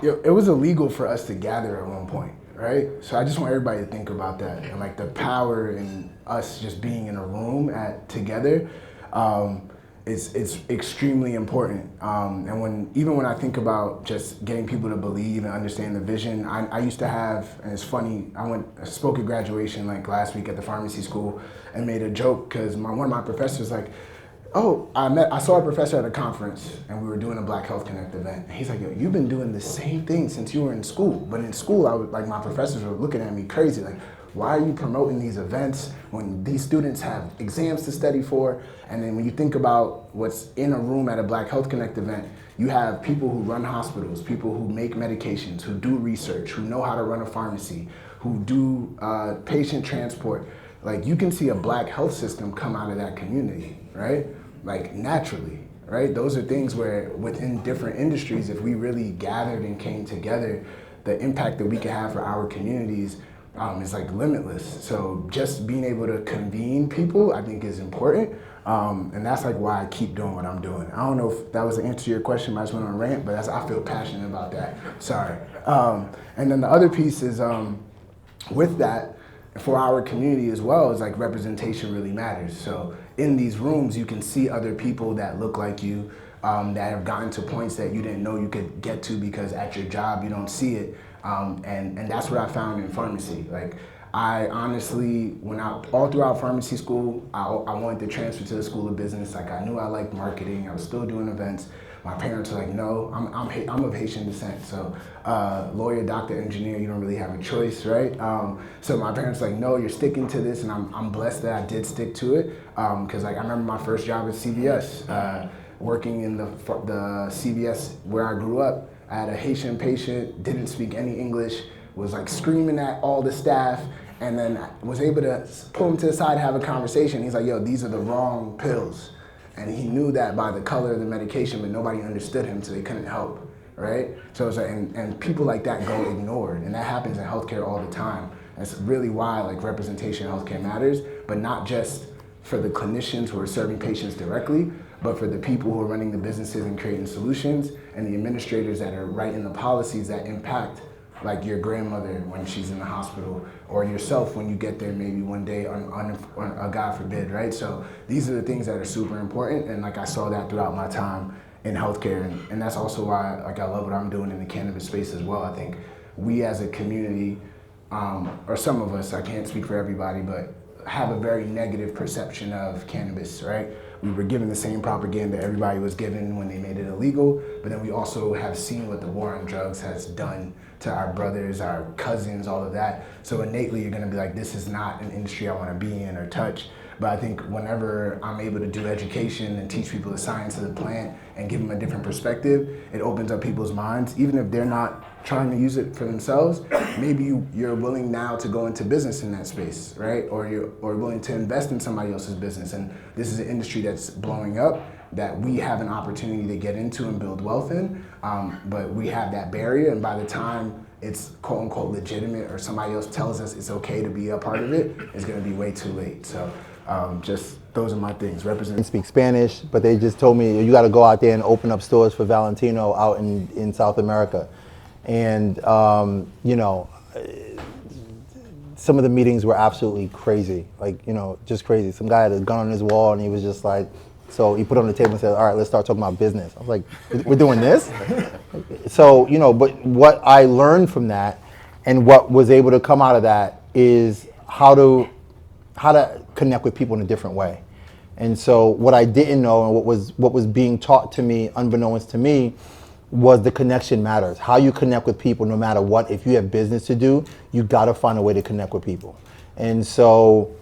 It was illegal for us to gather at one point, right? So I just want everybody to think about that, and like the power in us just being in a room together. It's extremely important. And even when I think about just getting people to believe and understand the vision, I used to have, and it's funny, I spoke at graduation like last week at the pharmacy school and made a joke because one of my professors like, oh, I saw a professor at a conference and we were doing a Black Health Connect event. And he's like, yo, you've been doing the same thing since you were in school. But in school, my professors were looking at me crazy, like, why are you promoting these events when these students have exams to study for? And then when you think about what's in a room at a Black Health Connect event, you have people who run hospitals, people who make medications, who do research, who know how to run a pharmacy, who do patient transport. Like, you can see a Black health system come out of that community, right? Like, naturally, right? Those are things where within different industries, if we really gathered and came together, the impact that we could have for our communities is like limitless. So just being able to convene people, I think, is important. And that's like why I keep doing what I'm doing. I don't know if that was the answer to your question, but I just went on a rant, but I feel passionate about that. Sorry. And then the other piece is with that, for our community as well, is like representation really matters. So in these rooms, you can see other people that look like you, that have gotten to points that you didn't know you could get to because at your job you don't see it. And that's what I found in pharmacy. Like, I honestly, all throughout pharmacy school, I wanted to transfer to the School of Business. Like, I knew I liked marketing. I was still doing events. My parents were like, no, I'm of Haitian descent. So lawyer, doctor, engineer, you don't really have a choice, right? So my parents were like, no, you're sticking to this. And I'm blessed that I did stick to it. Because like, I remember my first job at CVS, working in the CVS where I grew up. I had a Haitian patient, didn't speak any English, was like screaming at all the staff, and then I was able to pull him to the side, have a conversation. He's like, yo, these are the wrong pills. And he knew that by the color of the medication, but nobody understood him, so they couldn't help, right? So it's like, and people like that go ignored, and that happens in healthcare all the time. That's really why like representation in healthcare matters, but not just for the clinicians who are serving patients directly, but for the people who are running the businesses and creating solutions, and the administrators that are writing the policies that impact like your grandmother when she's in the hospital, or yourself when you get there maybe one day, on God forbid, right? So these are the things that are super important, and like I saw that throughout my time in healthcare, and that's also why like I love what I'm doing in the cannabis space as well. I think we as a community, or some of us, I can't speak for everybody, but have a very negative perception of cannabis, right? We were given the same propaganda everybody was given when they made it illegal, but then we also have seen what the war on drugs has done to our brothers, our cousins, all of that. So innately you're gonna be like, this is not an industry I wanna be in or touch. But I think whenever I'm able to do education and teach people the science of the plant and give them a different perspective, it opens up people's minds. Even if they're not trying to use it for themselves, maybe you're willing now to go into business in that space, right? Or you're willing to invest in somebody else's business. And this is an industry that's blowing up, that we have an opportunity to get into and build wealth in, but we have that barrier, and by the time it's quote unquote legitimate or somebody else tells us it's okay to be a part of it, it's gonna be way too late. So just those are my things. I speak Spanish, but they just told me you got to go out there and open up stores for Valentino out in South America. And you know, some of the meetings were absolutely crazy, like, you know, just crazy. Some guy had a gun on his wall and he was just like, so he put it on the table and said, all right, let's start talking about business. I was like, we're doing this? So, you know, but what I learned from that and what was able to come out of that is how to connect with people in a different way. And so what I didn't know and what was being taught to me, unbeknownst to me, was the connection matters. How you connect with people no matter what. If you have business to do, you gotta find a way to connect with people. And so,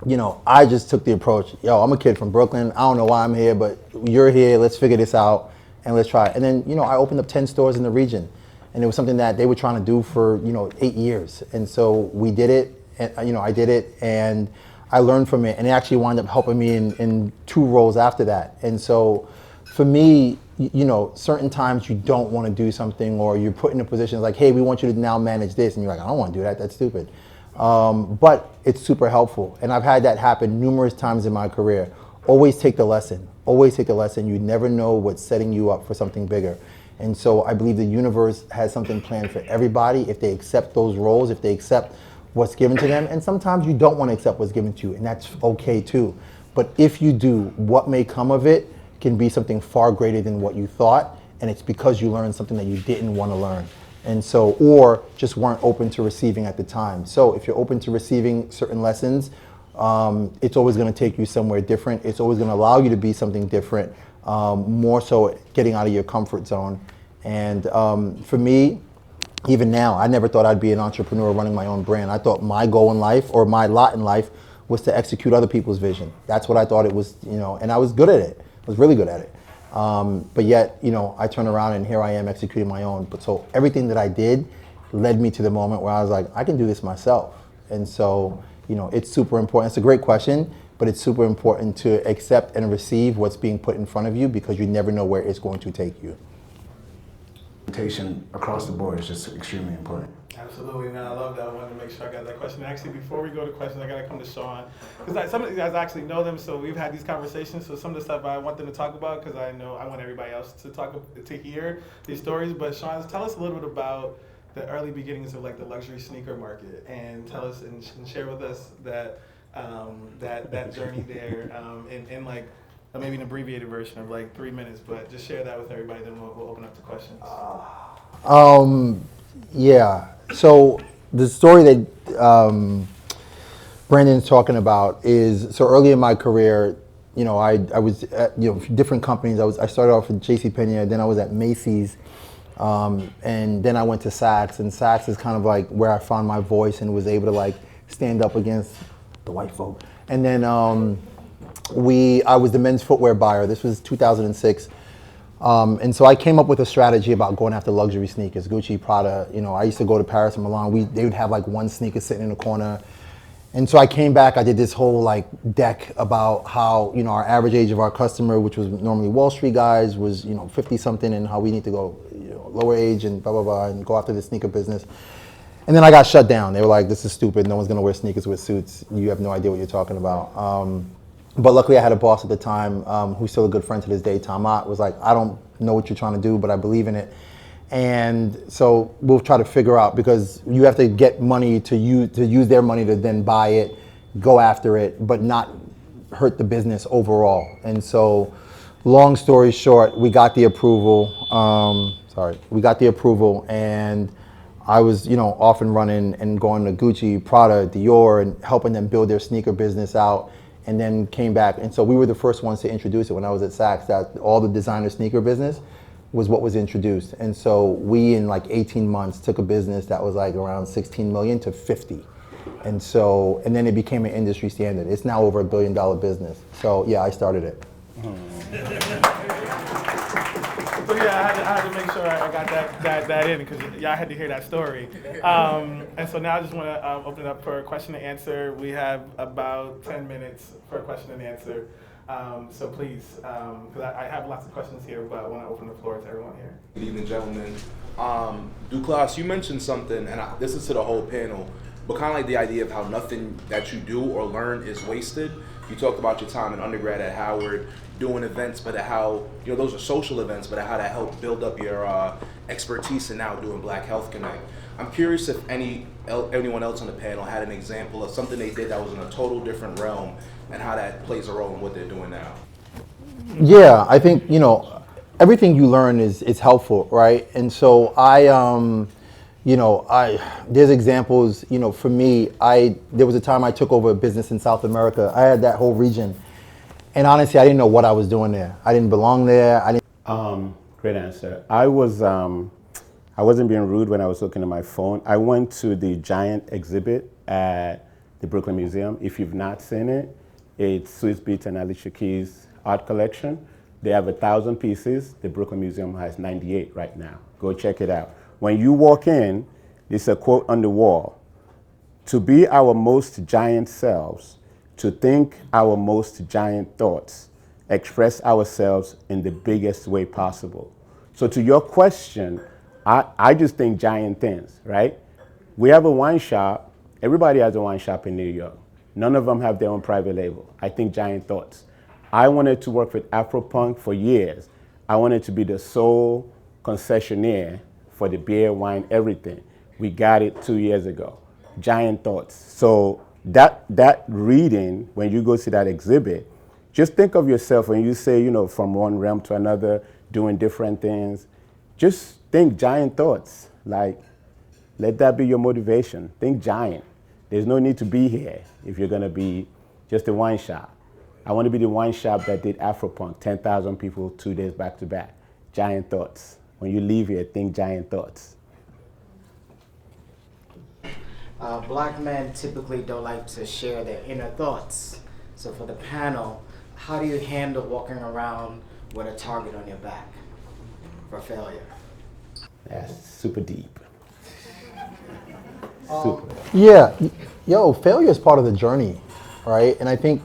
you know, I just took the approach, yo, I'm a kid from Brooklyn. I don't know why I'm here, but you're here, let's figure this out and let's try it. And then, you know, I opened up 10 stores in the region, and it was something that they were trying to do for, you know, 8 years. And so we did it, and, you know, I did it, and I learned from it, and it actually wound up helping me in 2 roles after that. And so for me, you know, certain times you don't want to do something, or you're put in a position like, hey, we want you to now manage this, and you're like, I don't want to do that, that's stupid. But it's super helpful, and I've had that happen numerous times in my career. Always take the lesson. Always take the lesson. You never know what's setting you up for something bigger. And so I believe the universe has something planned for everybody if they accept those roles, if they accept what's given to them. And sometimes you don't want to accept what's given to you, and that's okay too. But if you do, what may come of it can be something far greater than what you thought, and it's because you learned something that you didn't want to learn. And so, or just weren't open to receiving at the time. So if you're open to receiving certain lessons, it's always going to take you somewhere different. It's always going to allow you to be something different, more so getting out of your comfort zone. And for me, even now, I never thought I'd be an entrepreneur running my own brand. I thought my goal in life, or my lot in life, was to execute other people's vision. That's what I thought it was, you know, and I was good at it. I was really good at it. But yet, you know, I turn around and here I am executing my own. But so everything that I did led me to the moment where I was like, I can do this myself. And so, you know, it's super important. It's a great question, but it's super important to accept and receive what's being put in front of you, because you never know where it's going to take you. Reputation across the board is just extremely important. Absolutely, and I love that. I wanted to make sure I got that question. Actually, before we go to questions, I got to come to Shawn. Because some of you guys actually know them, so we've had these conversations. So some of the stuff I want them to talk about, because I know I want everybody else to hear these stories. But Shawn, tell us a little bit about the early beginnings of like the luxury sneaker market, and tell us and share with us that that journey there in like maybe an abbreviated version of like 3 minutes, but just share that with everybody. Then we'll open up to questions. Yeah. So the story that Brandon's talking about is, so early in my career, you know, I was at, different companies. I started off with JCPenney, then I was at Macy's, and then I went to Saks, and Saks is kind of like where I found my voice and was able to like stand up against the white folk. And then I was the men's footwear buyer. This was 2006. And so I came up with a strategy about going after luxury sneakers, Gucci, Prada. You know, I used to go to Paris and Milan. They would have like one sneaker sitting in the corner. And so I came back, I did this whole like deck about how, you know, our average age of our customer, which was normally Wall Street guys, was, 50 something, and how we need to go, lower age and blah, blah, blah, and go after the sneaker business. And then I got shut down. They were like, this is stupid. No one's gonna wear sneakers with suits. You have no idea what you're talking about. But luckily I had a boss at the time, who's still a good friend to this day, Tom Ott, was like, I don't know what you're trying to do, but I believe in it. And so we'll try to figure out, because you have to get money to use their money to then buy it, go after it, but not hurt the business overall. And so long story short, we got the approval. We got the approval, and I was, off and running and going to Gucci, Prada, Dior, and helping them build their sneaker business out. And then came back, and so we were the first ones to introduce it when I was at Saks, that all the designer sneaker business was what was introduced. And so we, in like 18 months, took a business that was like around 16 million to 50. And then it became an industry standard. It's now over $1 billion business. So yeah, I started it. So yeah, I had to make sure I got that in, because y'all had to hear that story. And so now I just want to open it up for a question and answer. We have about 10 minutes for a question and answer. So please, because I have lots of questions here, but I want to open the floor to everyone here. Good evening, gentlemen. Dulclas, you mentioned something, and this is to the whole panel, but kind of like the idea of how nothing that you do or learn is wasted. You talked about your time in undergrad at Howard, doing events, but how, those are social events, but how that helped build up your expertise in now doing Black Health Connect. I'm curious if anyone else on the panel had an example of something they did that was in a total different realm, and how that plays a role in what they're doing now. Yeah, I think, everything you learn is helpful, right? And so there's examples, for me, there was a time I took over a business in South America. I had that whole region. And honestly, I didn't know what I was doing there. I didn't belong there. Great answer. I wasn't being rude when I was looking at my phone. I went to the giant exhibit at the Brooklyn Museum. If you've not seen it, it's Swiss Beats and Alicia Keys' art collection. They have 1,000 pieces. The Brooklyn Museum has 98 right now. Go check it out. When you walk in, there's a quote on the wall: "To be our most giant selves, to think our most giant thoughts, express ourselves in the biggest way possible." So to your question, I just think giant things, right? We have a wine shop. Everybody has a wine shop in New York. None of them have their own private label. I think giant thoughts. I wanted to work with Afropunk for years. I wanted to be the sole concessionaire for the beer, wine, everything. We got it 2 years ago. Giant thoughts. So that reading, when you go see that exhibit, just think of yourself when you say, from one realm to another, doing different things. Just think giant thoughts. Like, let that be your motivation. Think giant. There's no need to be here if you're going to be just a wine shop. I want to be the wine shop that did Afropunk, 10,000 people, 2 days back to back. Giant thoughts. When you leave here, think giant thoughts. Black men typically don't like to share their inner thoughts. So for the panel, how do you handle walking around with a target on your back for failure? That's super deep. Yeah, failure is part of the journey, right? And I think,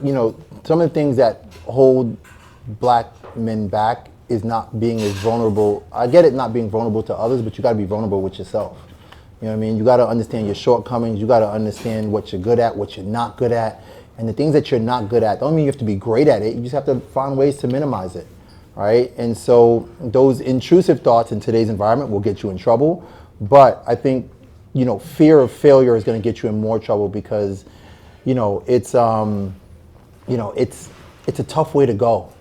some of the things that hold Black men back is not being as vulnerable. I get it not being vulnerable to others, but you got to be vulnerable with yourself. You know what I mean? You got to understand your shortcomings. You got to understand what you're good at, what you're not good at. And the things that you're not good at, don't mean you have to be great at it. You just have to find ways to minimize it, right? And so those intrusive thoughts in today's environment will get you in trouble. But I think, fear of failure is going to get you in more trouble because, it's a tough way to go.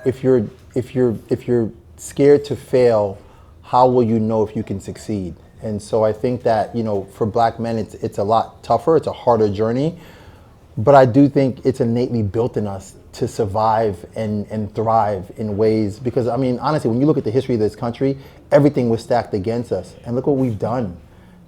If you're scared to fail, how will you know if you can succeed? And so I think that, for black men, it's a lot tougher. It's a harder journey. But I do think it's innately built in us to survive and thrive in ways, because honestly, when you look at the history of this country, everything was stacked against us. And look what we've done.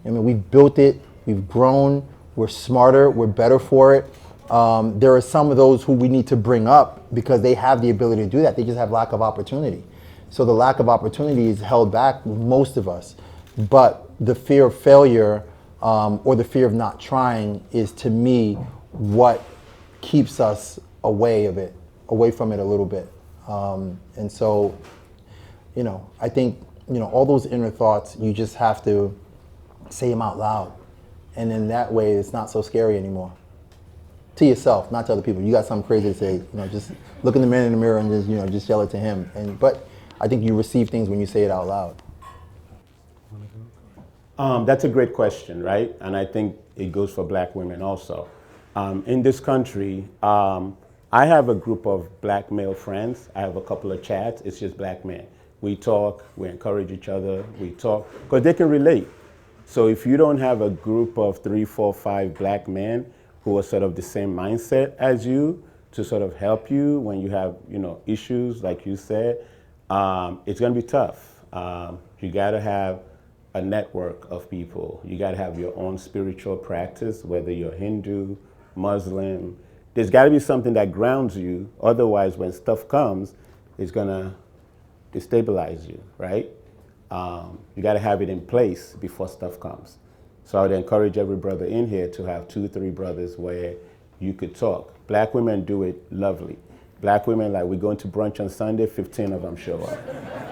We've built it, we've grown, we're smarter, we're better for it. There are some of those who we need to bring up because they have the ability to do that. They just have lack of opportunity. So the lack of opportunity is held back with most of us. But the fear of failure or the fear of not trying is, to me, what keeps us away from it a little bit. And so, I think, all those inner thoughts, you just have to say them out loud. And in that way, it's not so scary anymore. To yourself, not to other people. You got something crazy to say, just look in the man in the mirror and just yell it to him. But I think you receive things when you say it out loud. That's a great question, right? And I think it goes for black women also. In this country, I have a group of black male friends. I have a couple of chats. It's just black men. We talk, we encourage each other, we talk, because they can relate. So if you don't have a group of 3, 4, 5 black men who are sort of the same mindset as you to sort of help you when you have, issues, like you said, it's gonna be tough. You gotta have a network of people. You gotta have your own spiritual practice, whether you're Hindu, Muslim. There's gotta be something that grounds you. Otherwise, when stuff comes, it's gonna destabilize you, right? You gotta have it in place before stuff comes. So I would encourage every brother in here to have 2, 3 brothers where you could talk. Black women do it lovely. Black women, like, we're going to brunch on Sunday, 15 of them show up.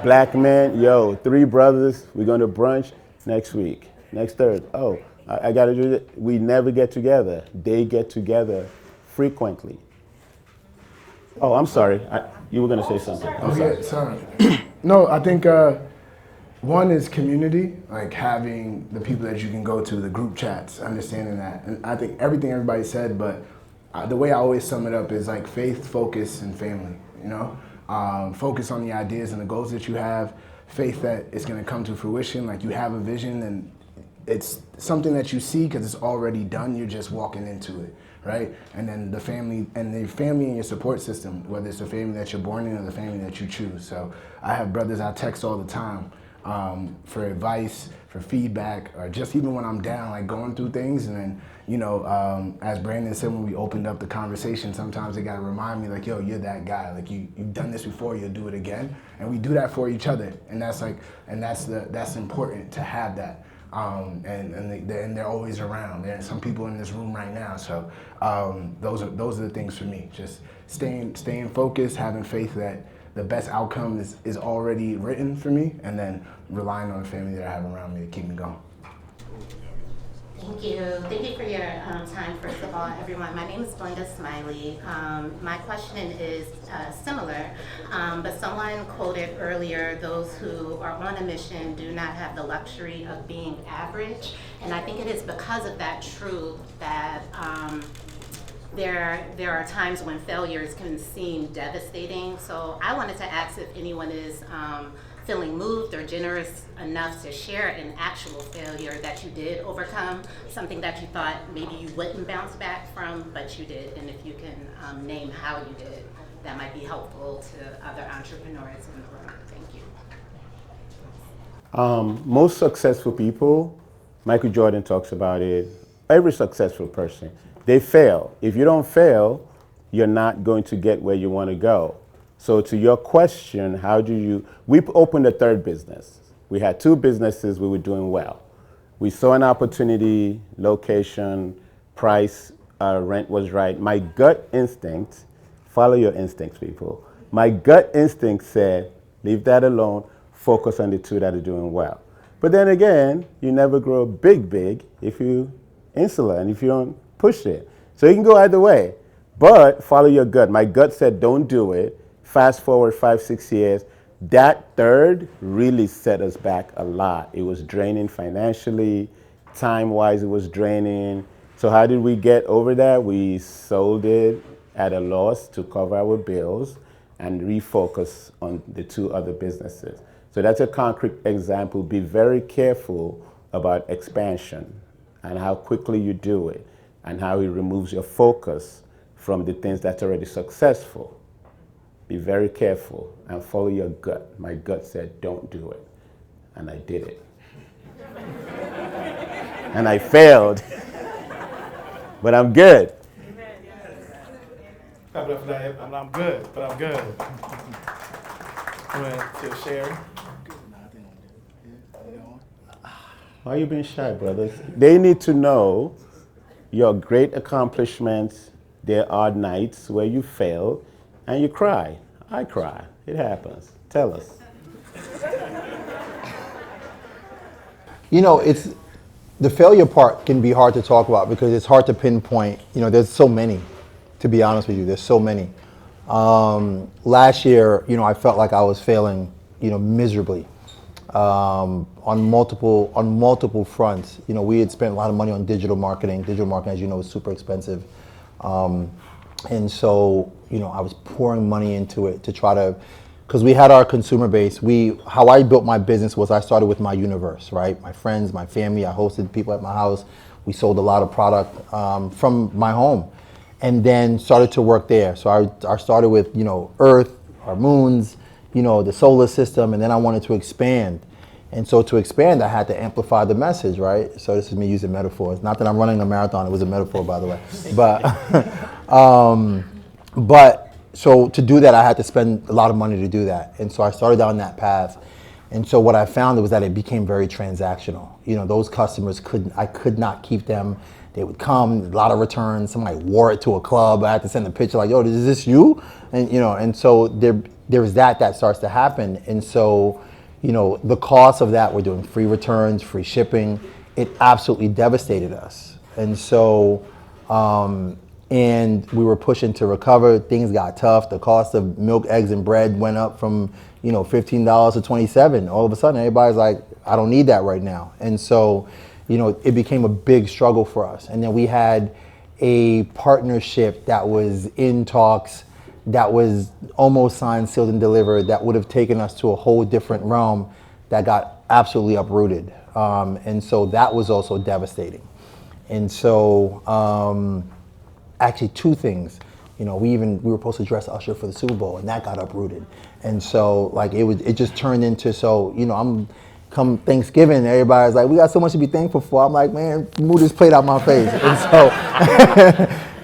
Black men, 3 brothers, we're going to brunch next week, next Thursday. Oh, I got to do it. We never get together. They get together frequently. Oh, I'm sorry. You were going to say something. Okay, sorry. No, I think one is community, like having the people that you can go to, the group chats, understanding that. And I think everybody said, but the way I always sum it up is like faith, focus, and family, focus on the ideas and the goals that you have, faith that it's gonna come to fruition, like you have a vision and it's something that you see because it's already done, you're just walking into it, right? And then the family and your support system, whether it's the family that you're born in or the family that you choose. So I have brothers I text all the time for advice, for feedback, or just even when I'm down, like going through things. And then, as Brandon said, when we opened up the conversation, sometimes they gotta remind me, like, yo, you're that guy. Like you've done this before, you'll do it again. And we do that for each other. And that's important to have that. And they're always around. There are some people in this room right now. So those are the things for me. Just staying focused, having faith that the best outcome is already written for me, and then relying on the family that I have around me to keep me going. Thank you. Thank you for your time, first of all, everyone. My name is Glenda Smiley. My question is similar, but someone quoted earlier, those who are on a mission do not have the luxury of being average. And I think it is because of that truth that there are times when failures can seem devastating. So I wanted to ask if anyone is feeling moved or generous enough to share an actual failure that you did overcome, something that you thought maybe you wouldn't bounce back from, but you did. And if you can name how you did, that might be helpful to other entrepreneurs in the room. Thank you. Most successful people, Michael Jordan talks about it, every successful person, they fail. If you don't fail, you're not going to get where you want to go. So to your question, we opened a third business. We had 2 businesses, we were doing well. We saw an opportunity, location, price, rent was right. My gut instinct, follow your instincts, people. My gut instinct said, Leave that alone. Focus on the two that are doing well. But then again, you never grow big if you insular and if you don't push it. So you can go either way. But follow your gut. My gut said don't do it. Fast forward 5-6 years. That third really set us back a lot. It was draining financially. Time-wise, it was draining. So how did we get over that? We sold it at a loss to cover our bills and refocus on the two other businesses. So that's a concrete example. Be very careful about expansion and how quickly you do it and how it removes your focus from the things that's already successful. Be very careful and follow your gut. My gut said, don't do it. And I did it. And I failed. But I'm good. I'm good, but I'm good. I'm going to share. Why are you being shy, brothers? They need to know your great accomplishments. There are nights where you fail and you cry. I cry. It happens. Tell us. You know, it's the failure part can be hard to talk about because it's hard to pinpoint. You know, there's so many. To be honest with you, there's so many. Last year, you know, I felt like I was failing, you know, miserably on multiple fronts. You know, we had spent a lot of money on digital marketing. Digital marketing, as you know, is super expensive. And so, you know, I was pouring money into it to try to, because we had our consumer base. How I built my business was I started with my universe, right? My friends, my family. I hosted people at my house. We sold a lot of product from my home, and then started to work there. So I started with, you know, Earth, our moons, you know, the solar system, and then I wanted to expand. And so to expand, I had to amplify the message, right? So this is me using metaphors. Not that I'm running a marathon, it was a metaphor, by the way. But so to do that, I had to spend a lot of money to do that. And so I started down that path. And so what I found was that it became very transactional. You know, those customers I could not keep them. They would come, a lot of returns. Somebody wore it to a club. I had to send a picture like, yo, is this you? And, you know, and so there's that starts to happen. And so, you know, the cost of that, we're doing free returns, free shipping. It absolutely devastated us. And so, and we were pushing to recover. Things got tough. The cost of milk, eggs, and bread went up from, you know, $15 to $27. All of a sudden, everybody's like, I don't need that right now. And so, you know, it became a big struggle for us. And then we had a partnership that was in talks, that was almost signed, sealed, and delivered, that would have taken us to a whole different realm that got absolutely uprooted. And so that was also devastating. And so, actually two things. You know, we were supposed to dress Usher for the Super Bowl, and that got uprooted. And so, like, it just turned into, so, you know, come Thanksgiving, everybody's like, we got so much to be thankful for. I'm like, man, move this plate out my face. And so,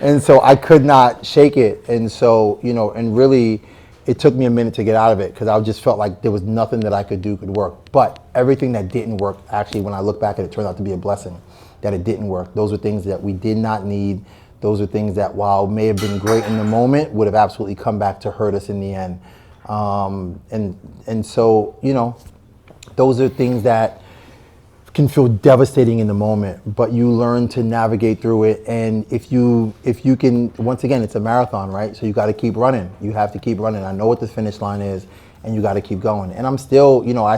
and so I could not shake it. And so, you know, and really, it took me a minute to get out of it because I just felt like there was nothing that I could do could work. But everything that didn't work, actually, when I look back at it, turned out to be a blessing that it didn't work. Those were things that we did not need. Those are things that, while may have been great in the moment, would have absolutely come back to hurt us in the end. And so, you know, those are things that can feel devastating in the moment, but you learn to navigate through it. And if you can, once again, it's a marathon, right? So you got to keep running. You have to keep running. I know what the finish line is, and you got to keep going. And I'm still, you know, I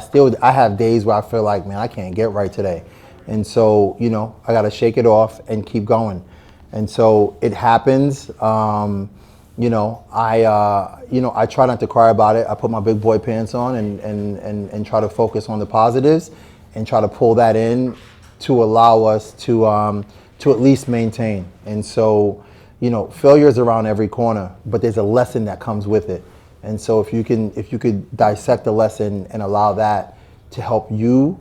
have days where I feel like, man, I can't get right today. And so, you know, I got to shake it off and keep going. And so it happens. You know, I try not to cry about it. I put my big boy pants on and try to focus on the positives and try to pull that in to allow us to at least maintain. And so, you know, failure is around every corner, but there's a lesson that comes with it. And so if you could dissect the lesson and allow that to help you,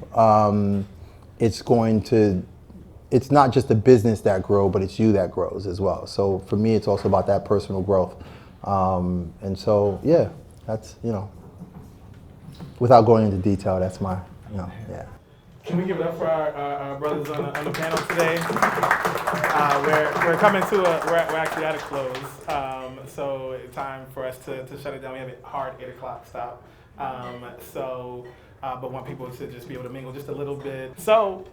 it's not just the business that grows, but it's you that grows as well. So for me, it's also about that personal growth. And so, yeah, that's, you know, without going into detail, that's my, you know, yeah. Can we give it up for our brothers on the panel today? We're coming to we're actually at a close. So it's time for us to shut it down. We have a hard 8 o'clock stop. But want people to just be able to mingle just a little bit. So,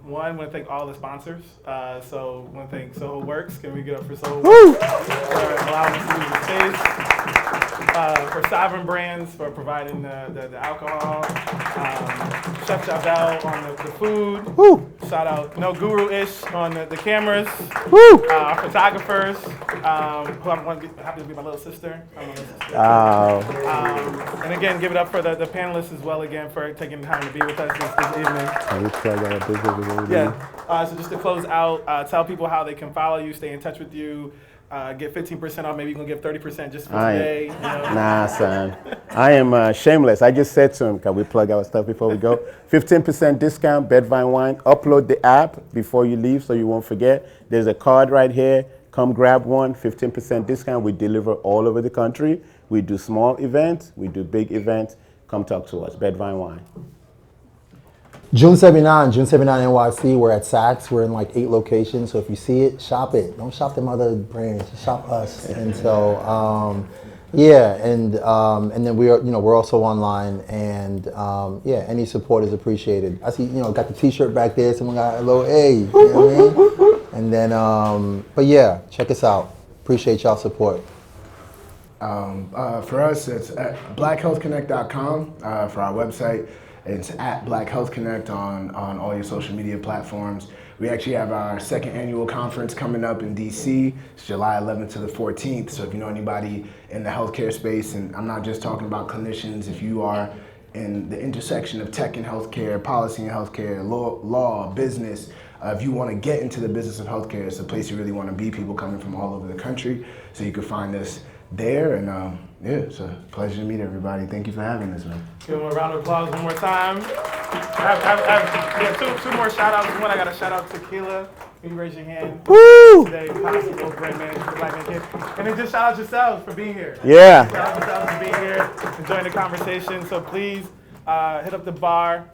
one, I want to thank all the sponsors. So, I want to thank Soho Works. Can we get up for Soho Works for allowing us to use the space? For Sovereign Brands for providing the alcohol. Chef Javel on the food. Woo. Shout out No Guru-ish on the cameras. Woo. Our photographers, who happen to be my little sister. And again, give it up for the panelists as well again for taking the time to be with us this evening. Yeah. So just to close out, tell people how they can follow you, stay in touch with you. Get 15% off. Maybe you can give 30% just for today. You know? Nah, son. I am shameless. I just said to him, can we plug our stuff before we go? 15% discount, Bed-Vyne Wine. Upload the app before you leave so you won't forget. There's a card right here. Come grab one, 15% discount. We deliver all over the country. We do small events. We do big events. Come talk to us. Bed-Vyne Wine. June 79 NYC. We're at Saks. We're in like 8 locations. So if you see it, shop it. Don't shop them other brands. Shop us. And so, yeah, and then we are, we're also online, and yeah, any support is appreciated. I see, got the T-shirt back there. Someone got a little A. You know what I mean? And then, but yeah, check us out. Appreciate y'all support. For us, it's at blackhealthconnect.com for our website. It's at Black Health Connect on all your social media platforms. We actually have our second annual conference coming up in DC. It's July 11th to the 14th. So if you know anybody in the healthcare space, and I'm not just talking about clinicians, if you are in the intersection of tech and healthcare, policy and healthcare, law, business, if you want to get into the business of healthcare, it's a place you really want to be, people coming from all over the country. So you can find us there, and yeah, it's a pleasure to meet everybody. Thank you for having us, man. Give them a round of applause one more time. I have two more shout outs. One, I got to shout out Tequila. Can you raise your hand? Woo! Today, possible brand manager for TheBlackManCan. And then just shout out yourselves for being here. Yeah. Shout out yourselves for being here, enjoying the conversation. So please hit up the bar,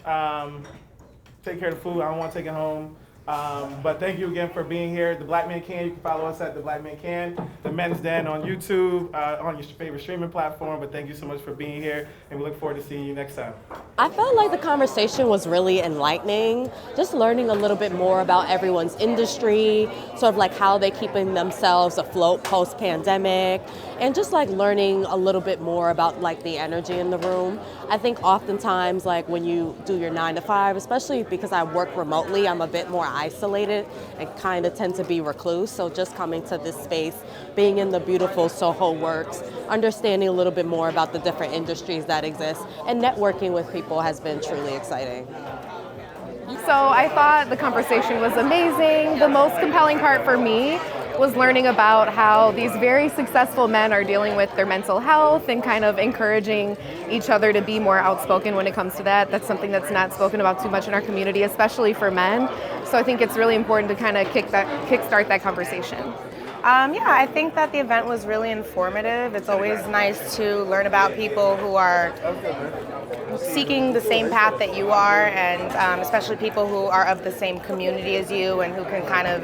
take care of the food. I don't want to take it home. But thank you again for being here. TheBlackManCan, you can follow us at TheBlackManCan, The Men's Den on YouTube, on your favorite streaming platform. But thank you so much for being here, and we look forward to seeing you next time. I felt like the conversation was really enlightening, just learning a little bit more about everyone's industry, sort of like how they're keeping themselves afloat post-pandemic, and just like learning a little bit more about like the energy in the room. I think oftentimes like when you do your 9 to 5, especially because I work remotely, I'm a bit more isolated and kind of tend to be recluse. So just coming to this space, being in the beautiful Soho Works, understanding a little bit more about the different industries that exist, and networking with people has been truly exciting. So I thought the conversation was amazing. The most compelling part for me was learning about how these very successful men are dealing with their mental health and kind of encouraging each other to be more outspoken when it comes to that. That's something that's not spoken about too much in our community, especially for men. So I think it's really important to kind of kickstart that conversation. Yeah, I think that the event was really informative. It's always nice to learn about people who are seeking the same path that you are, and especially people who are of the same community as you and who can kind of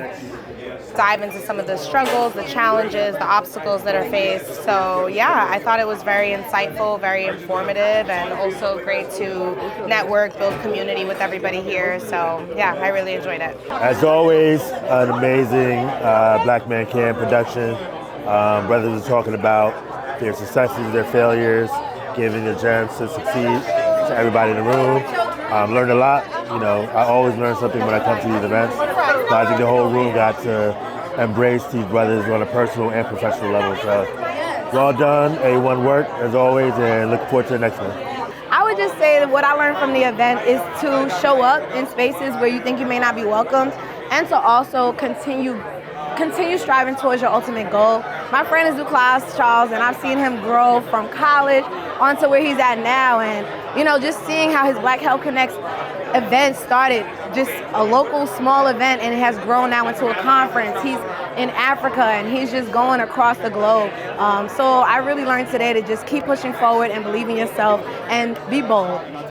dive into some of the struggles, the challenges, the obstacles that are faced. So yeah, I thought it was very insightful, very informative, and also great to network, build community with everybody here. So yeah, I really enjoyed it. As always, an amazing TheBlackManCan production. Brothers are talking about their successes, their failures, giving a chance to succeed to everybody in the room. Learned a lot. I always learn something when I come to these events. So I think the whole room got to embrace these brothers on a personal and professional level. So well done, A1 work as always, and look forward to the next one. I would just say that what I learned from the event is to show up in spaces where you think you may not be welcomed, and to also continue striving towards your ultimate goal. My friend is Dulclas Charles, and I've seen him grow from college onto where he's at now, and just seeing how his Black Health Connects event started, just a local small event, and it has grown now into a conference. He's in Africa, and he's just going across the globe. So I really learned today to just keep pushing forward and believe in yourself and be bold.